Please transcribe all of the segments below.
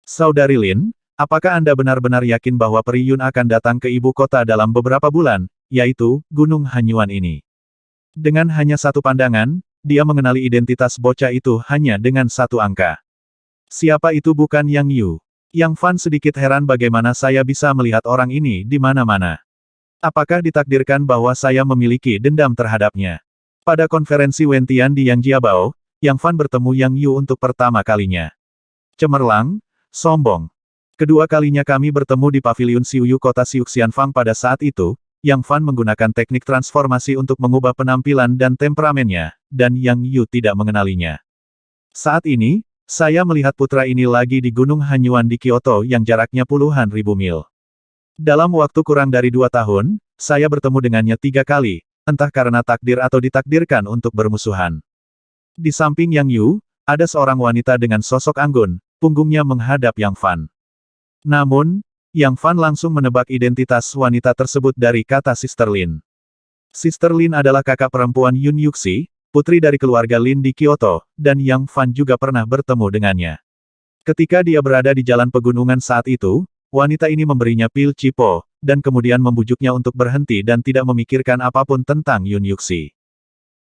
Saudari Lin, apakah Anda benar-benar yakin bahwa Peri Yun akan datang ke ibu kota dalam beberapa bulan, yaitu, Gunung Hanyuan ini? Dengan hanya satu pandangan, dia mengenali identitas bocah itu hanya dengan satu angka. Siapa itu bukan Yang Yu? Yang Fan sedikit heran bagaimana saya bisa melihat orang ini di mana-mana. Apakah ditakdirkan bahwa saya memiliki dendam terhadapnya? Pada konferensi Wentian di Yang Jiabao, Yang Fan bertemu Yang Yu untuk pertama kalinya. Cemerlang, sombong. Kedua kalinya kami bertemu di paviliun Xiuyu kota Xiuxianfang pada saat itu, Yang Fan menggunakan teknik transformasi untuk mengubah penampilan dan temperamennya, dan Yang Yu tidak mengenalinya. Saat ini, saya melihat putra ini lagi di Gunung Hanyuan di Kyoto yang jaraknya puluhan ribu mil. Dalam waktu kurang dari 2 tahun, saya bertemu dengannya 3 kali, entah karena takdir atau ditakdirkan untuk bermusuhan. Di samping Yang Yu, ada seorang wanita dengan sosok anggun, punggungnya menghadap Yang Fan. Namun, Yang Fan langsung menebak identitas wanita tersebut dari kata Sister Lin. Sister Lin adalah kakak perempuan Yun Yuxi, putri dari keluarga Lin di Kyoto, dan Yang Fan juga pernah bertemu dengannya. Ketika dia berada di jalan pegunungan saat itu, wanita ini memberinya pil Cipo, dan kemudian membujuknya untuk berhenti dan tidak memikirkan apapun tentang Yun Yuxi.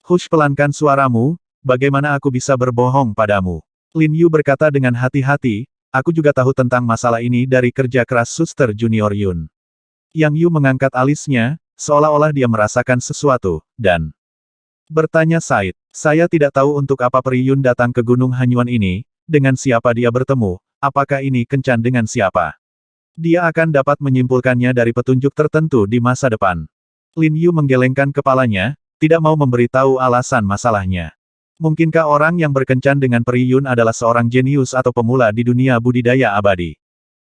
Hush, pelankan suaramu, bagaimana aku bisa berbohong padamu? Lin Yu berkata dengan hati-hati, aku juga tahu tentang masalah ini dari kerja keras Suster Junior Yun. Yang Yu mengangkat alisnya, seolah-olah dia merasakan sesuatu, dan bertanya Said, saya tidak tahu untuk apa Peri Yun datang ke Gunung Hanyuan ini, dengan siapa dia bertemu, apakah ini kencan dengan siapa. Dia akan dapat menyimpulkannya dari petunjuk tertentu di masa depan. Lin Yu menggelengkan kepalanya, tidak mau memberitahu alasan masalahnya. Mungkinkah orang yang berkencan dengan Peri Yun adalah seorang jenius atau pemula di dunia budidaya abadi?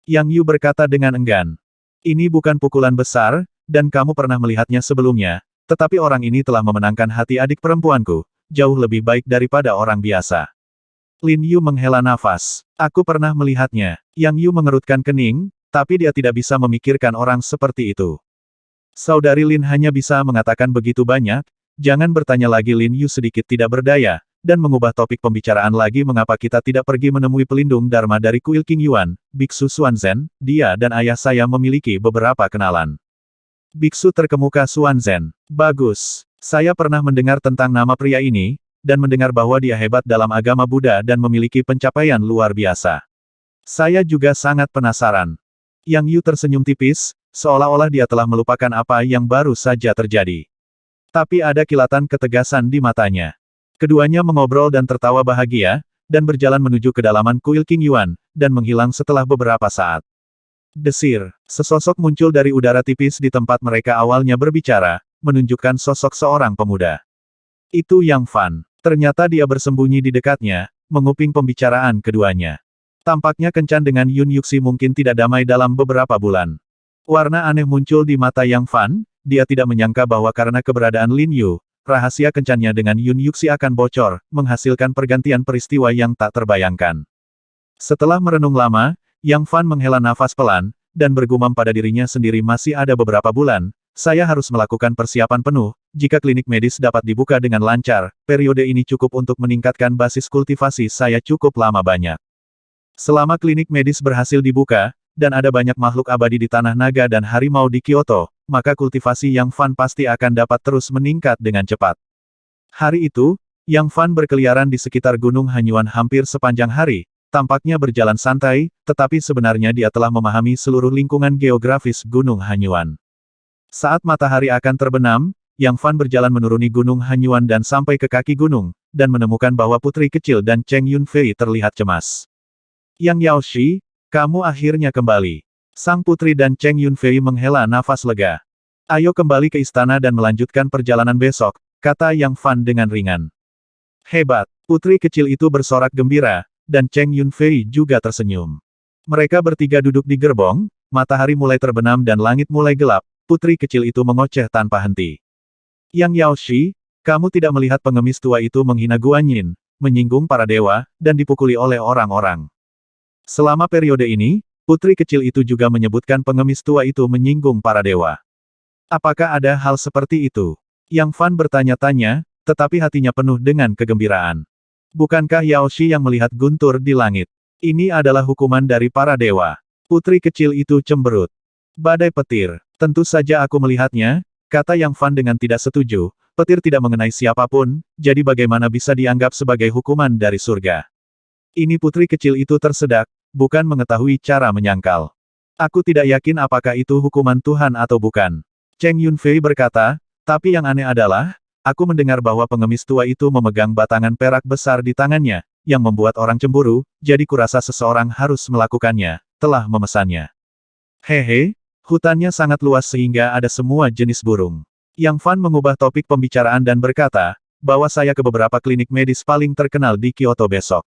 Yang Yu berkata dengan enggan. Ini bukan pukulan besar, dan kamu pernah melihatnya sebelumnya, tetapi orang ini telah memenangkan hati adik perempuanku, jauh lebih baik daripada orang biasa. Lin Yu menghela nafas. Aku pernah melihatnya. Yang Yu mengerutkan kening, tapi dia tidak bisa memikirkan orang seperti itu. Saudari Lin hanya bisa mengatakan begitu banyak, jangan bertanya lagi. Lin Yu sedikit tidak berdaya, dan mengubah topik pembicaraan lagi. Mengapa kita tidak pergi menemui pelindung Dharma dari kuil King Yuan, Biksu Xuanzhen, dia dan ayah saya memiliki beberapa kenalan. Biksu terkemuka Xuanzhen. Bagus. Saya pernah mendengar tentang nama pria ini, dan mendengar bahwa dia hebat dalam agama Buddha dan memiliki pencapaian luar biasa. Saya juga sangat penasaran. Yang Yu tersenyum tipis, seolah-olah dia telah melupakan apa yang baru saja terjadi. Tapi ada kilatan ketegasan di matanya. Keduanya mengobrol dan tertawa bahagia, dan berjalan menuju kedalaman kuil King Yuan, dan menghilang setelah beberapa saat. Desir, sesosok muncul dari udara tipis di tempat mereka awalnya berbicara, menunjukkan sosok seorang pemuda. Itu Yang Fan. Ternyata dia bersembunyi di dekatnya, menguping pembicaraan keduanya. Tampaknya kencan dengan Yun Yuxi mungkin tidak damai dalam beberapa bulan. Warna aneh muncul di mata Yang Fan, dia tidak menyangka bahwa karena keberadaan Lin Yu, rahasia kencannya dengan Yun Yuxi akan bocor, menghasilkan pergantian peristiwa yang tak terbayangkan. Setelah merenung lama, Yang Fan menghela nafas pelan, dan bergumam pada dirinya sendiri, masih ada beberapa bulan, saya harus melakukan persiapan penuh. Jika klinik medis dapat dibuka dengan lancar, periode ini cukup untuk meningkatkan basis kultivasi saya cukup lama banyak. Selama klinik medis berhasil dibuka, dan ada banyak makhluk abadi di Tanah Naga dan Harimau di Kyoto, maka kultivasi Yang Fan pasti akan dapat terus meningkat dengan cepat. Hari itu, Yang Fan berkeliaran di sekitar Gunung Hanyuan hampir sepanjang hari, tampaknya berjalan santai, tetapi sebenarnya dia telah memahami seluruh lingkungan geografis Gunung Hanyuan. Saat matahari akan terbenam, Yang Fan berjalan menuruni Gunung Hanyuan dan sampai ke kaki gunung, dan menemukan bahwa putri kecil dan Cheng Yunfei terlihat cemas. Yang Yaoshi, kamu akhirnya kembali. Sang putri dan Cheng Yunfei menghela nafas lega. Ayo kembali ke istana dan melanjutkan perjalanan besok, kata Yang Fan dengan ringan. Hebat, putri kecil itu bersorak gembira, dan Cheng Yunfei juga tersenyum. Mereka bertiga duduk di gerbong, matahari mulai terbenam dan langit mulai gelap, putri kecil itu mengoceh tanpa henti. Yang Yaoshi, kamu tidak melihat pengemis tua itu menghina Guanyin, menyinggung para dewa, dan dipukuli oleh orang-orang. Selama periode ini, putri kecil itu juga menyebutkan pengemis tua itu menyinggung para dewa. Apakah ada hal seperti itu? Yang Fan bertanya-tanya, tetapi hatinya penuh dengan kegembiraan. Bukankah Yaoshi yang melihat guntur di langit? Ini adalah hukuman dari para dewa. Putri kecil itu cemberut. Badai petir. Tentu saja aku melihatnya, kata Yang Fan dengan tidak setuju. Petir tidak mengenai siapapun, jadi bagaimana bisa dianggap sebagai hukuman dari surga. Ini putri kecil itu tersedak, bukan mengetahui cara menyangkal. Aku tidak yakin apakah itu hukuman Tuhan atau bukan. Cheng Yunfei berkata, tapi yang aneh adalah, aku mendengar bahwa pengemis tua itu memegang batangan perak besar di tangannya, yang membuat orang cemburu, jadi kurasa seseorang harus melakukannya, telah memesannya. Hehe, hutannya sangat luas sehingga ada semua jenis burung. Yang Fan mengubah topik pembicaraan dan berkata, bahwa saya ke beberapa klinik medis paling terkenal di Kyoto besok.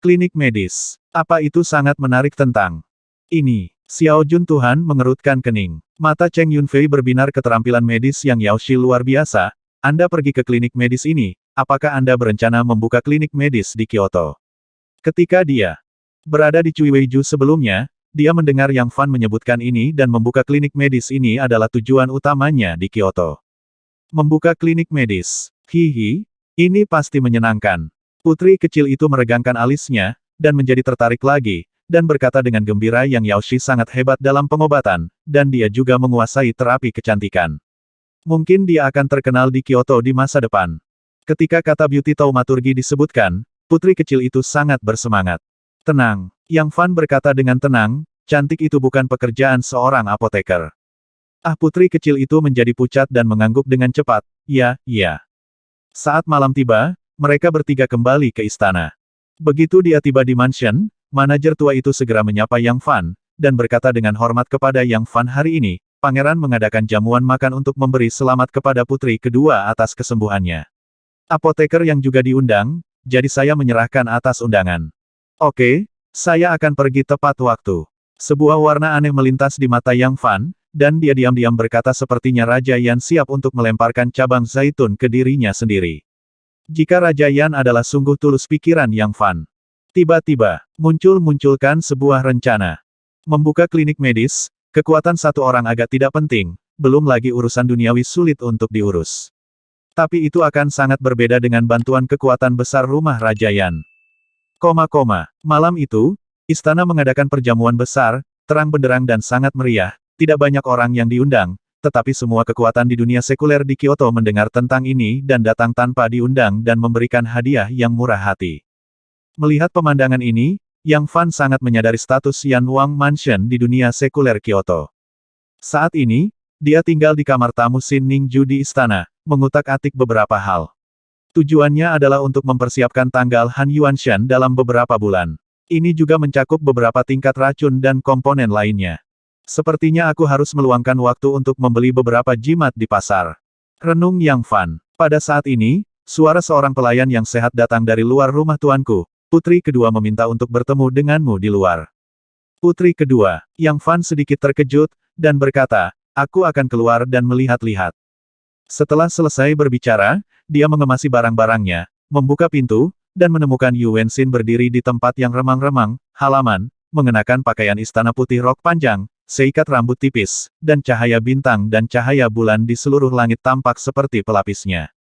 Klinik medis. Apa itu sangat menarik tentang ini? Xiao Jun Tuhan mengerutkan kening. Mata Cheng Yunfei berbinar keterampilan medis yang Yaoshi luar biasa. Anda pergi ke klinik medis ini, apakah Anda berencana membuka klinik medis di Kyoto? Ketika dia berada di Cuiweiju sebelumnya, dia mendengar Yang Fan menyebutkan ini dan membuka klinik medis ini adalah tujuan utamanya di Kyoto. Membuka klinik medis. Hihi, ini pasti menyenangkan. Putri kecil itu meregangkan alisnya, dan menjadi tertarik lagi, dan berkata dengan gembira yang Yaoshi sangat hebat dalam pengobatan, dan dia juga menguasai terapi kecantikan. Mungkin dia akan terkenal di Kyoto di masa depan. Ketika kata beauty taumaturgi disebutkan, putri kecil itu sangat bersemangat. Tenang, Yang Fan berkata dengan tenang, cantik itu bukan pekerjaan seorang apoteker. Ah, putri kecil itu menjadi pucat dan mengangguk dengan cepat, ya, ya. Saat malam tiba, mereka bertiga kembali ke istana. Begitu dia tiba di mansion, manajer tua itu segera menyapa Yang Fan, dan berkata dengan hormat kepada Yang Fan hari ini, pangeran mengadakan jamuan makan untuk memberi selamat kepada putri kedua atas kesembuhannya. Apoteker yang juga diundang, jadi saya menyerahkan atas undangan. Oke, saya akan pergi tepat waktu. Sebuah warna aneh melintas di mata Yang Fan, dan dia diam-diam berkata sepertinya Raja Yan siap untuk melemparkan cabang zaitun ke dirinya sendiri. Jika Raja Yan adalah sungguh tulus pikiran Yang Fan. Tiba-tiba, munculkan sebuah rencana. Membuka klinik medis, kekuatan satu orang agak tidak penting, belum lagi urusan duniawi sulit untuk diurus. Tapi itu akan sangat berbeda dengan bantuan kekuatan besar rumah Raja Yan. Malam itu, istana mengadakan perjamuan besar, terang benderang dan sangat meriah, tidak banyak orang yang diundang, tetapi semua kekuatan di dunia sekuler di Kyoto mendengar tentang ini dan datang tanpa diundang dan memberikan hadiah yang murah hati. Melihat pemandangan ini, Yang Fan sangat menyadari status Yan Wang Mansion di dunia sekuler Kyoto. Saat ini, dia tinggal di kamar tamu Sin Ningju di istana, mengutak-atik beberapa hal. Tujuannya adalah untuk mempersiapkan tanggal Han Yuanshan dalam beberapa bulan. Ini juga mencakup beberapa tingkat racun dan komponen lainnya. Sepertinya aku harus meluangkan waktu untuk membeli beberapa jimat di pasar. Renung Yang Fan. Pada saat ini, suara seorang pelayan yang sehat datang dari luar rumah tuanku. Putri kedua meminta untuk bertemu denganmu di luar. Putri kedua, Yang Fan sedikit terkejut, dan berkata, aku akan keluar dan melihat-lihat. Setelah selesai berbicara, dia mengemasi barang-barangnya, membuka pintu, dan menemukan Yu Wenxin berdiri di tempat yang remang-remang, halaman, mengenakan pakaian istana putih rok panjang, seikat rambut tipis, dan cahaya bintang dan cahaya bulan di seluruh langit tampak seperti pelapisnya.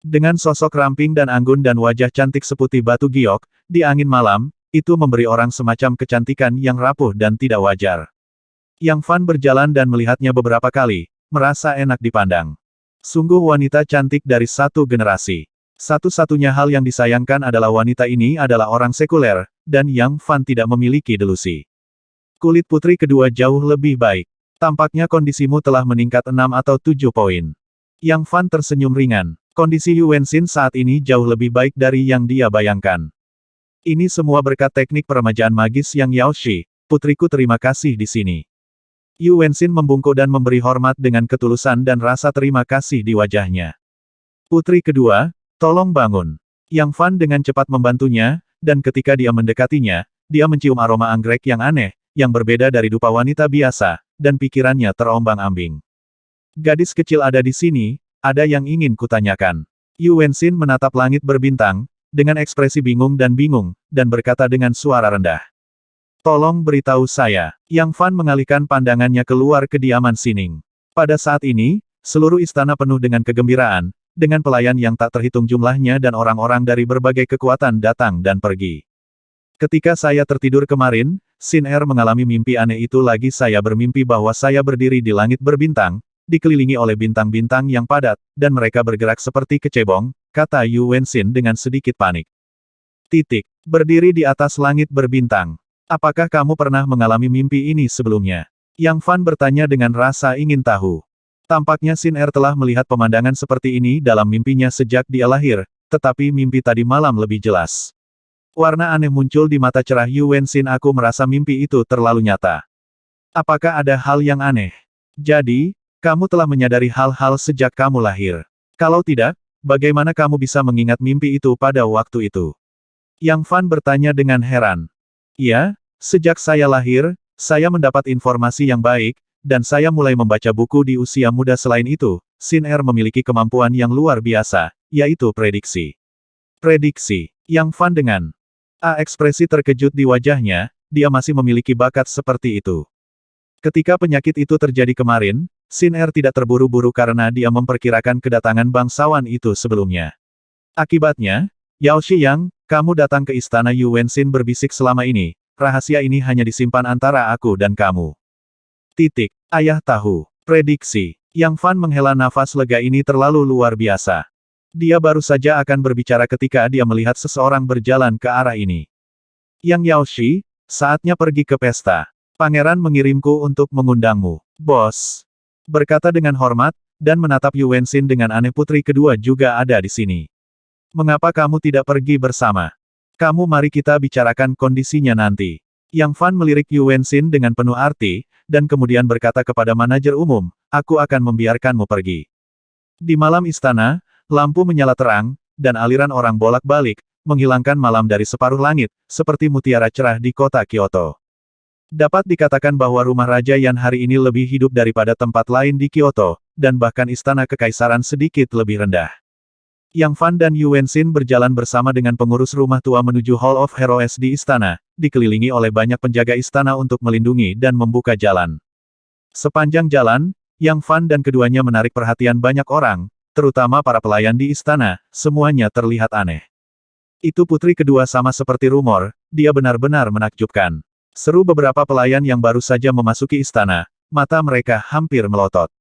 Dengan sosok ramping dan anggun dan wajah cantik seputih batu giok, di angin malam, itu memberi orang semacam kecantikan yang rapuh dan tidak wajar. Yang Fan berjalan dan melihatnya beberapa kali, merasa enak dipandang. Sungguh wanita cantik dari satu generasi. Satu-satunya hal yang disayangkan adalah wanita ini adalah orang sekuler, dan Yang Fan tidak memiliki delusi. Kulit putri kedua jauh lebih baik. Tampaknya kondisimu telah meningkat 6 atau 7 poin. Yang Fan tersenyum ringan. Kondisi Yu Wenxin saat ini jauh lebih baik dari yang dia bayangkan. Ini semua berkat teknik peremajaan magis yang Yaoshi, putriku terima kasih di sini. Yu Wenxin membungkuk dan memberi hormat dengan ketulusan dan rasa terima kasih di wajahnya. Putri kedua, tolong bangun. Yang Fan dengan cepat membantunya, dan ketika dia mendekatinya, dia mencium aroma anggrek yang aneh, yang berbeda dari dupa wanita biasa, dan pikirannya terombang-ambing. Gadis kecil ada di sini, ada yang ingin kutanyakan. Yu Wenxin menatap langit berbintang, dengan ekspresi bingung, dan berkata dengan suara rendah. Tolong beritahu saya. Yang Fan mengalihkan pandangannya keluar kediaman Sining. Pada saat ini, seluruh istana penuh dengan kegembiraan, dengan pelayan yang tak terhitung jumlahnya dan orang-orang dari berbagai kekuatan datang dan pergi. Ketika saya tertidur kemarin, Xin Er mengalami mimpi aneh itu lagi. Saya bermimpi bahwa saya berdiri di langit berbintang, dikelilingi oleh bintang-bintang yang padat, dan mereka bergerak seperti kecebong, kata Yu Wenxin dengan sedikit panik. Titik. Berdiri di atas langit berbintang. Apakah kamu pernah mengalami mimpi ini sebelumnya? Yang Fan bertanya dengan rasa ingin tahu. Tampaknya Xin Er telah melihat pemandangan seperti ini dalam mimpinya sejak dia lahir, tetapi mimpi tadi malam lebih jelas. Warna aneh muncul di mata cerah Yu Wenxin. Aku merasa mimpi itu terlalu nyata. Apakah ada hal yang aneh? Jadi, kamu telah menyadari hal-hal sejak kamu lahir. Kalau tidak, bagaimana kamu bisa mengingat mimpi itu pada waktu itu? Yang Fan bertanya dengan heran. Ya, sejak saya lahir, saya mendapat informasi yang baik, dan saya mulai membaca buku di usia muda. Selain itu, Xin Er memiliki kemampuan yang luar biasa, yaitu prediksi. Prediksi. Yang Fan dengan ekspresi terkejut di wajahnya, dia masih memiliki bakat seperti itu. Ketika penyakit itu terjadi kemarin, Xin Er tidak terburu-buru karena dia memperkirakan kedatangan bangsawan itu sebelumnya. Akibatnya, Yao Shiyang, kamu datang ke istana. Yu Wenxin berbisik. Selama ini, rahasia ini hanya disimpan antara aku dan kamu. Titik. Ayah tahu. Prediksi. Yang Fan menghela nafas lega. Ini terlalu luar biasa. Dia baru saja akan berbicara ketika dia melihat seseorang berjalan ke arah ini. Yang Yaoshi, saatnya pergi ke pesta. Pangeran mengirimku untuk mengundangmu, bos. Berkata dengan hormat, dan menatap Yu Wenxin dengan aneh. Putri kedua juga ada di sini. Mengapa kamu tidak pergi bersama? Kamu mari kita bicarakan kondisinya nanti. Yang Fan melirik Yu Wenxin dengan penuh arti, dan kemudian berkata kepada manajer umum, aku akan membiarkanmu pergi. Di malam istana, lampu menyala terang, dan aliran orang bolak-balik, menghilangkan malam dari separuh langit, seperti mutiara cerah di kota Kyoto. Dapat dikatakan bahwa rumah Raja Yan hari ini lebih hidup daripada tempat lain di Kyoto, dan bahkan istana kekaisaran sedikit lebih rendah. Yang Fan dan Yu Wenxin berjalan bersama dengan pengurus rumah tua menuju Hall of Heroes di istana, dikelilingi oleh banyak penjaga istana untuk melindungi dan membuka jalan. Sepanjang jalan, Yang Fan dan keduanya menarik perhatian banyak orang, terutama para pelayan di istana. Semuanya terlihat aneh. Itu putri kedua sama seperti rumor, dia benar-benar menakjubkan. Seru beberapa pelayan yang baru saja memasuki istana, mata mereka hampir melotot.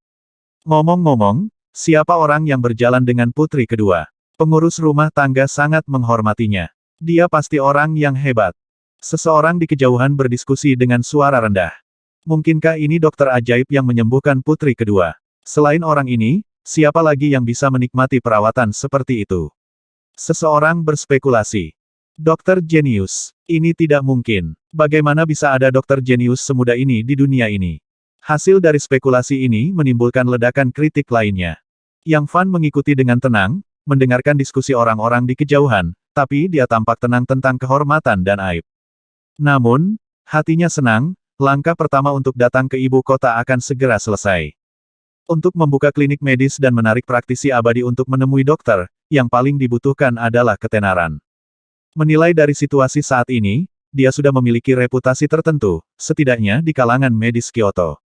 Ngomong-ngomong, siapa orang yang berjalan dengan putri kedua? Pengurus rumah tangga sangat menghormatinya. Dia pasti orang yang hebat. Seseorang di kejauhan berdiskusi dengan suara rendah. Mungkinkah ini dokter ajaib yang menyembuhkan putri kedua? Selain orang ini, siapa lagi yang bisa menikmati perawatan seperti itu? Seseorang berspekulasi. Dokter jenius. Ini tidak mungkin. Bagaimana bisa ada dokter jenius semuda ini di dunia ini? Hasil dari spekulasi ini menimbulkan ledakan kritik lainnya. Yang Fan mengikuti dengan tenang, mendengarkan diskusi orang-orang di kejauhan, tapi dia tampak tenang tentang kehormatan dan aib. Namun, hatinya senang, langkah pertama untuk datang ke ibu kota akan segera selesai. Untuk membuka klinik medis dan menarik praktisi abadi untuk menemui dokter, yang paling dibutuhkan adalah ketenaran. Menilai dari situasi saat ini, dia sudah memiliki reputasi tertentu, setidaknya di kalangan medis Kyoto.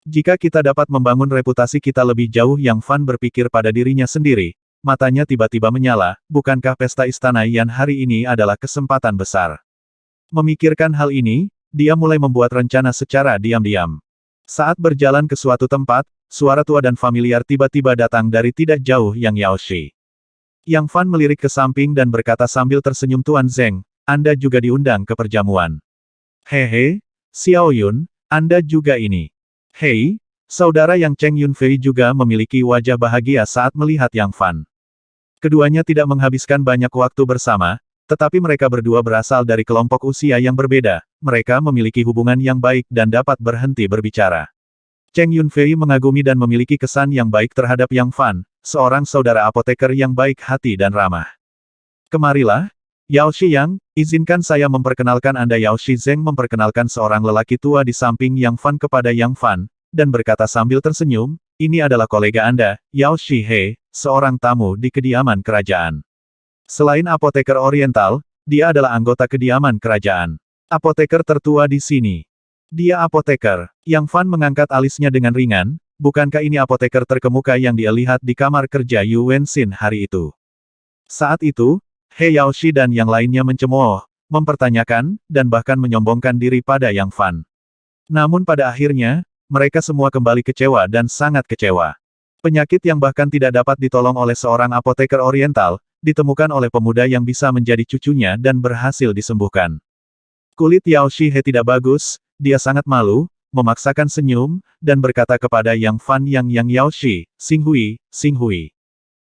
Jika kita dapat membangun reputasi kita lebih jauh. Yang Fan berpikir pada dirinya sendiri, matanya tiba-tiba menyala. Bukankah pesta istana Yan hari ini adalah kesempatan besar? Memikirkan hal ini, dia mulai membuat rencana secara diam-diam. Saat berjalan ke suatu tempat, suara tua dan familiar tiba-tiba datang dari tidak jauh. Yang Yaoshi. Yang Fan melirik ke samping dan berkata sambil tersenyum, Tuan Zeng, Anda juga diundang ke perjamuan. Hehe, Xiao Yun, Anda juga ini. Hei, saudara Yang Cheng Yunfei juga memiliki wajah bahagia saat melihat Yang Fan. Keduanya tidak menghabiskan banyak waktu bersama, tetapi mereka berdua berasal dari kelompok usia yang berbeda. Mereka memiliki hubungan yang baik dan dapat berhenti berbicara. Cheng Yunfei mengagumi dan memiliki kesan yang baik terhadap Yang Fan, seorang saudara apoteker yang baik hati dan ramah. Kemarilah, Yao Shiyang, izinkan saya memperkenalkan Anda. Yao Shizeng memperkenalkan seorang lelaki tua di samping Yang Fan kepada Yang Fan, dan berkata sambil tersenyum, ini adalah kolega Anda, Yao Shihe, seorang tamu di kediaman kerajaan. Selain apoteker oriental, dia adalah anggota kediaman kerajaan. Apoteker tertua di sini. Dia apoteker. Yang Fan mengangkat alisnya dengan ringan, bukankah ini apoteker terkemuka yang dia lihat di kamar kerja Yu Wenxin hari itu? Saat itu, He Yaoshi dan yang lainnya mencemooh, mempertanyakan, dan bahkan menyombongkan diri pada Yang Fan. Namun pada akhirnya, mereka semua kembali kecewa dan sangat kecewa. Penyakit yang bahkan tidak dapat ditolong oleh seorang apoteker oriental, ditemukan oleh pemuda yang bisa menjadi cucunya dan berhasil disembuhkan. Kulit Yao Shihe tidak bagus, dia sangat malu, memaksakan senyum, dan berkata kepada Yang Fan Yang Yao Shi, Xing Hui.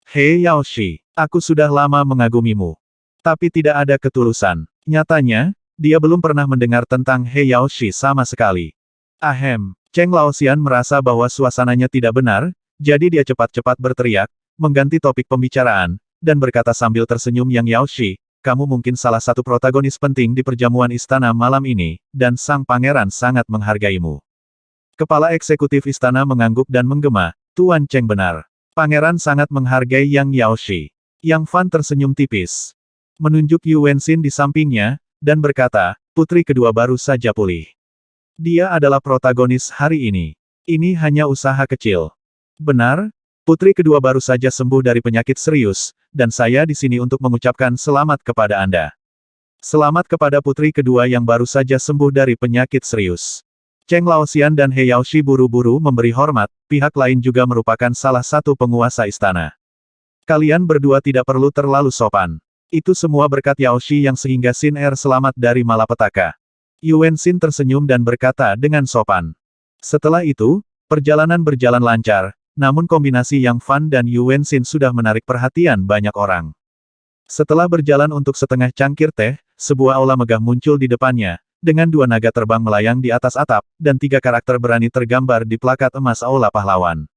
Hei Yao Shi, aku sudah lama mengagumimu. Tapi tidak ada ketulusan. Nyatanya, dia belum pernah mendengar tentang Hei Yao Shi sama sekali. Ahem, Cheng Laoxian merasa bahwa suasananya tidak benar, jadi dia cepat-cepat berteriak, mengganti topik pembicaraan, dan berkata sambil tersenyum Yang Yao Shi, kamu mungkin salah satu protagonis penting di perjamuan istana malam ini, dan sang pangeran sangat menghargaimu. Kepala eksekutif istana mengangguk dan menggema, Tuan Cheng benar. Pangeran sangat menghargai Yang Yao Shi. Yang Fan tersenyum tipis. Menunjuk Yu Wenxin di sampingnya, dan berkata, putri kedua baru saja pulih. Dia adalah protagonis hari ini. Ini hanya usaha kecil. Benar, putri kedua baru saja sembuh dari penyakit serius, dan saya di sini untuk mengucapkan selamat kepada Anda. Selamat kepada putri kedua yang baru saja sembuh dari penyakit serius. Cheng Laoxian dan He Yaoshi buru-buru memberi hormat, pihak lain juga merupakan salah satu penguasa istana. Kalian berdua tidak perlu terlalu sopan. Itu semua berkat Yaoshi yang sehingga Xin Er selamat dari malapetaka. Yu Wenxin tersenyum dan berkata dengan sopan. Setelah itu, perjalanan berjalan lancar, namun kombinasi Yang Fan dan Yu Wenxin sudah menarik perhatian banyak orang. Setelah berjalan untuk setengah cangkir teh, sebuah aula megah muncul di depannya, dengan dua naga terbang melayang di atas atap, dan tiga karakter berani tergambar di plakat emas aula pahlawan.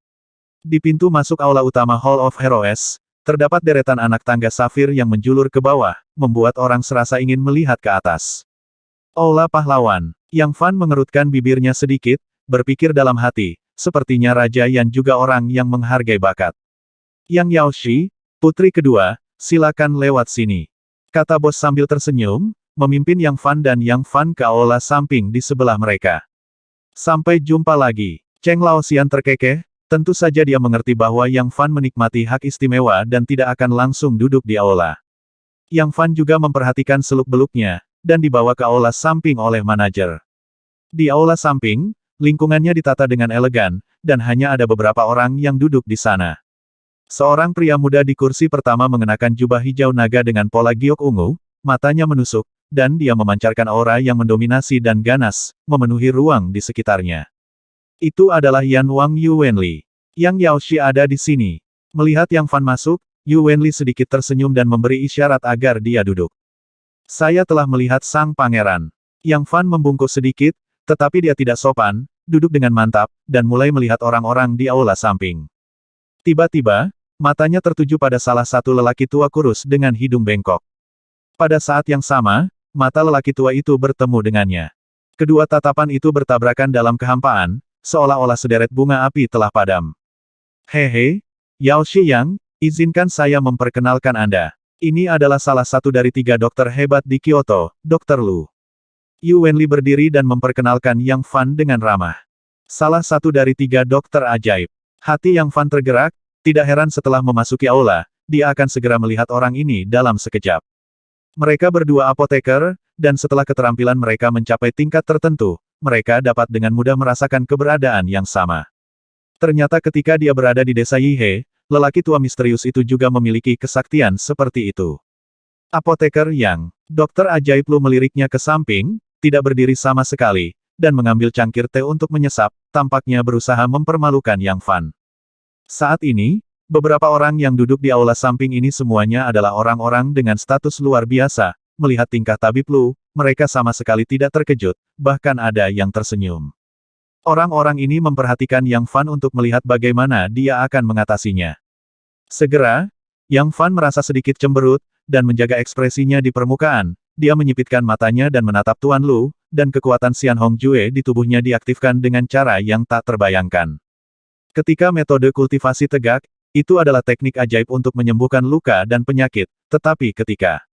Di pintu masuk aula utama Hall of Heroes, terdapat deretan anak tangga safir yang menjulur ke bawah, membuat orang serasa ingin melihat ke atas. Aula pahlawan. Yang Fan mengerutkan bibirnya sedikit, berpikir dalam hati, sepertinya Raja Yan juga orang yang menghargai bakat. Yang Yao Shi, putri kedua, silakan lewat sini. Kata bos sambil tersenyum, memimpin Yang Fan dan Yang Fan ke aula samping di sebelah mereka. Sampai jumpa lagi. Cheng Laoxian terkekeh, tentu saja dia mengerti bahwa Yang Fan menikmati hak istimewa dan tidak akan langsung duduk di aula. Yang Fan juga memperhatikan seluk-beluknya, dan dibawa ke aula samping oleh manajer. Di aula samping, lingkungannya ditata dengan elegan, dan hanya ada beberapa orang yang duduk di sana. Seorang pria muda di kursi pertama mengenakan jubah hijau naga dengan pola giok ungu, matanya menusuk, dan dia memancarkan aura yang mendominasi dan ganas, memenuhi ruang di sekitarnya. Itu adalah Yan Wang Yu Wenli. Yang Yao Shi ada di sini. Melihat Yang Fan masuk, Yu Wenli sedikit tersenyum dan memberi isyarat agar dia duduk. Saya telah melihat sang pangeran. Yang Fan membungkuk sedikit, tetapi dia tidak sopan, duduk dengan mantap, dan mulai melihat orang-orang di aula samping. Tiba-tiba, matanya tertuju pada salah satu lelaki tua kurus dengan hidung bengkok. Pada saat yang sama, mata lelaki tua itu bertemu dengannya. Kedua tatapan itu bertabrakan dalam kehampaan, seolah-olah sederet bunga api telah padam. Hehe, Yao Shiyang, izinkan saya memperkenalkan Anda. Ini adalah salah satu dari 3 dokter hebat di Kyoto, Dr. Lu. Yu Wenli berdiri dan memperkenalkan Yang Fan dengan ramah. Salah satu dari 3 dokter ajaib. Hati Yang Fan tergerak, tidak heran setelah memasuki aula, dia akan segera melihat orang ini dalam sekejap. Mereka berdua apoteker, dan setelah keterampilan mereka mencapai tingkat tertentu, mereka dapat dengan mudah merasakan keberadaan yang sama. Ternyata ketika dia berada di desa Yihe, lelaki tua misterius itu juga memiliki kesaktian seperti itu. Apoteker Yang, dokter ajaib Lu meliriknya ke samping, tidak berdiri sama sekali, dan mengambil cangkir teh untuk menyesap, tampaknya berusaha mempermalukan Yang Fan. Saat ini, beberapa orang yang duduk di aula samping ini semuanya adalah orang-orang dengan status luar biasa. Melihat tingkah tabib Lu, mereka sama sekali tidak terkejut, bahkan ada yang tersenyum. Orang-orang ini memperhatikan Yang Fan untuk melihat bagaimana dia akan mengatasinya. Segera, Yang Fan merasa sedikit cemberut, dan menjaga ekspresinya di permukaan. Dia menyipitkan matanya dan menatap Tuan Lu, dan kekuatan Xian Hong Jue di tubuhnya diaktifkan dengan cara yang tak terbayangkan. Ketika metode kultivasi tegak, itu adalah teknik ajaib untuk menyembuhkan luka dan penyakit, tetapi ketika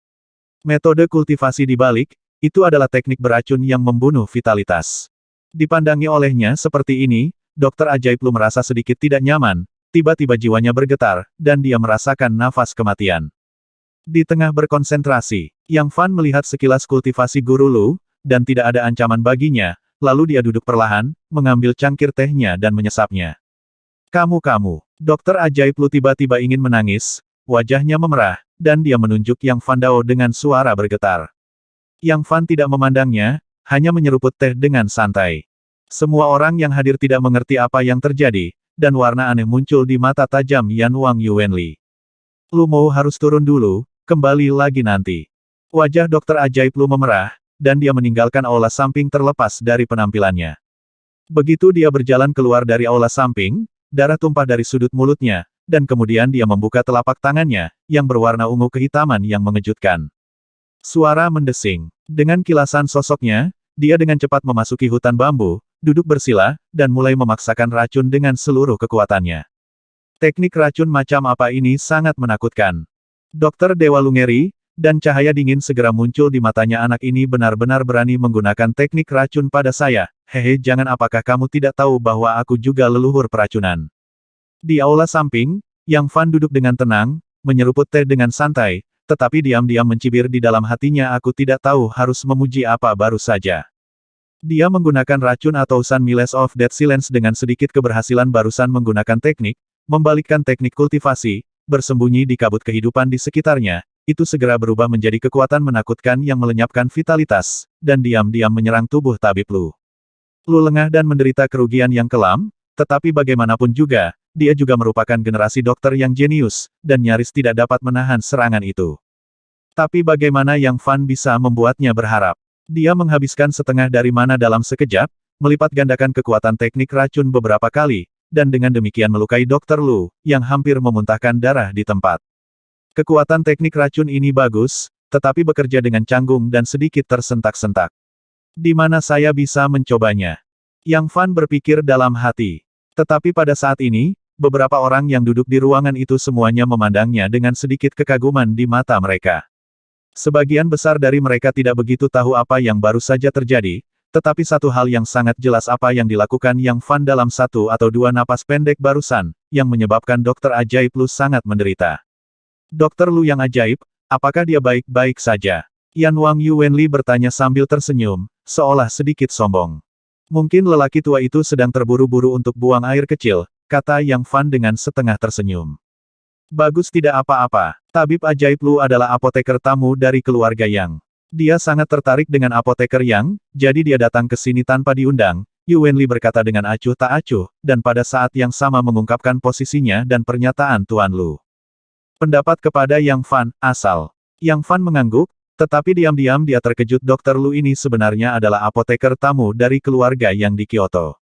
metode kultivasi dibalik, itu adalah teknik beracun yang membunuh vitalitas. Dipandangi olehnya seperti ini, dokter ajaib Lu merasa sedikit tidak nyaman, tiba-tiba jiwanya bergetar, dan dia merasakan nafas kematian. Di tengah berkonsentrasi, Yang Fan melihat sekilas kultivasi Guru Lu, dan tidak ada ancaman baginya, lalu dia duduk perlahan, mengambil cangkir tehnya dan menyesapnya. Kamu, Dokter Ajaib Lu tiba-tiba ingin menangis, wajahnya memerah, dan dia menunjuk Yang Fan Dao dengan suara bergetar. Yang Fan tidak memandangnya, hanya menyeruput teh dengan santai. Semua orang yang hadir tidak mengerti apa yang terjadi, dan warna aneh muncul di mata tajam Yan Wang Yuanli. Lu Mou harus turun dulu, kembali lagi nanti. Wajah Dokter Ajaib Lu memerah, dan dia meninggalkan aula samping terlepas dari penampilannya. Begitu dia berjalan keluar dari aula samping, darah tumpah dari sudut mulutnya, dan kemudian dia membuka telapak tangannya, yang berwarna ungu kehitaman yang mengejutkan. Suara mendesing. Dengan kilasan sosoknya, dia dengan cepat memasuki hutan bambu, duduk bersila, dan mulai memaksakan racun dengan seluruh kekuatannya. Teknik racun macam apa ini sangat menakutkan. Dokter Dewa Lungeri, dan cahaya dingin segera muncul di matanya. Anak ini benar-benar berani menggunakan teknik racun pada saya. Hehe, jangan, apakah kamu tidak tahu bahwa aku juga leluhur peracunan? Di aula samping, Yang Fan duduk dengan tenang, menyeruput teh dengan santai, tetapi diam-diam mencibir di dalam hatinya. Aku tidak tahu harus memuji apa baru saja. Dia menggunakan racun atau Sun Miles of Dead Silence dengan sedikit keberhasilan barusan menggunakan teknik, membalikkan teknik kultivasi, bersembunyi di kabut kehidupan di sekitarnya, itu segera berubah menjadi kekuatan menakutkan yang melenyapkan vitalitas, dan diam-diam menyerang tubuh tabib Lu. Lu lengah dan menderita kerugian yang kelam, tetapi bagaimanapun juga, dia juga merupakan generasi dokter yang jenius, dan nyaris tidak dapat menahan serangan itu. Tapi bagaimana Yang Fan bisa membuatnya berharap? Dia menghabiskan setengah dari mana dalam sekejap, melipat gandakan kekuatan teknik racun beberapa kali, dan dengan demikian melukai Dokter Lu, yang hampir memuntahkan darah di tempat. Kekuatan teknik racun ini bagus, tetapi bekerja dengan canggung dan sedikit tersentak-sentak. Di mana saya bisa mencobanya? Yang Fan berpikir dalam hati. Tetapi pada saat ini, beberapa orang yang duduk di ruangan itu semuanya memandangnya dengan sedikit kekaguman di mata mereka. Sebagian besar dari mereka tidak begitu tahu apa yang baru saja terjadi, tetapi satu hal yang sangat jelas apa yang dilakukan Yang Fan dalam satu atau dua napas pendek barusan, yang menyebabkan Dokter Ajaib Lu sangat menderita. Dokter Lu yang ajaib, apakah dia baik-baik saja? Yan Wang Yuanli bertanya sambil tersenyum, seolah sedikit sombong. Mungkin lelaki tua itu sedang terburu-buru untuk buang air kecil, kata Yang Fan dengan setengah tersenyum. Bagus, tidak apa-apa. Tabib Ajaib Lu adalah apoteker tamu dari keluarga Yang. Dia sangat tertarik dengan apoteker Yang, jadi dia datang ke sini tanpa diundang. Yuanli berkata dengan acuh tak acuh, dan pada saat yang sama mengungkapkan posisinya dan pernyataan Tuan Lu. Pendapat kepada Yang Fan, asal. Yang Fan mengangguk, tetapi diam-diam dia terkejut. Dokter Lu ini sebenarnya adalah apoteker tamu dari keluarga Yang di Kyoto.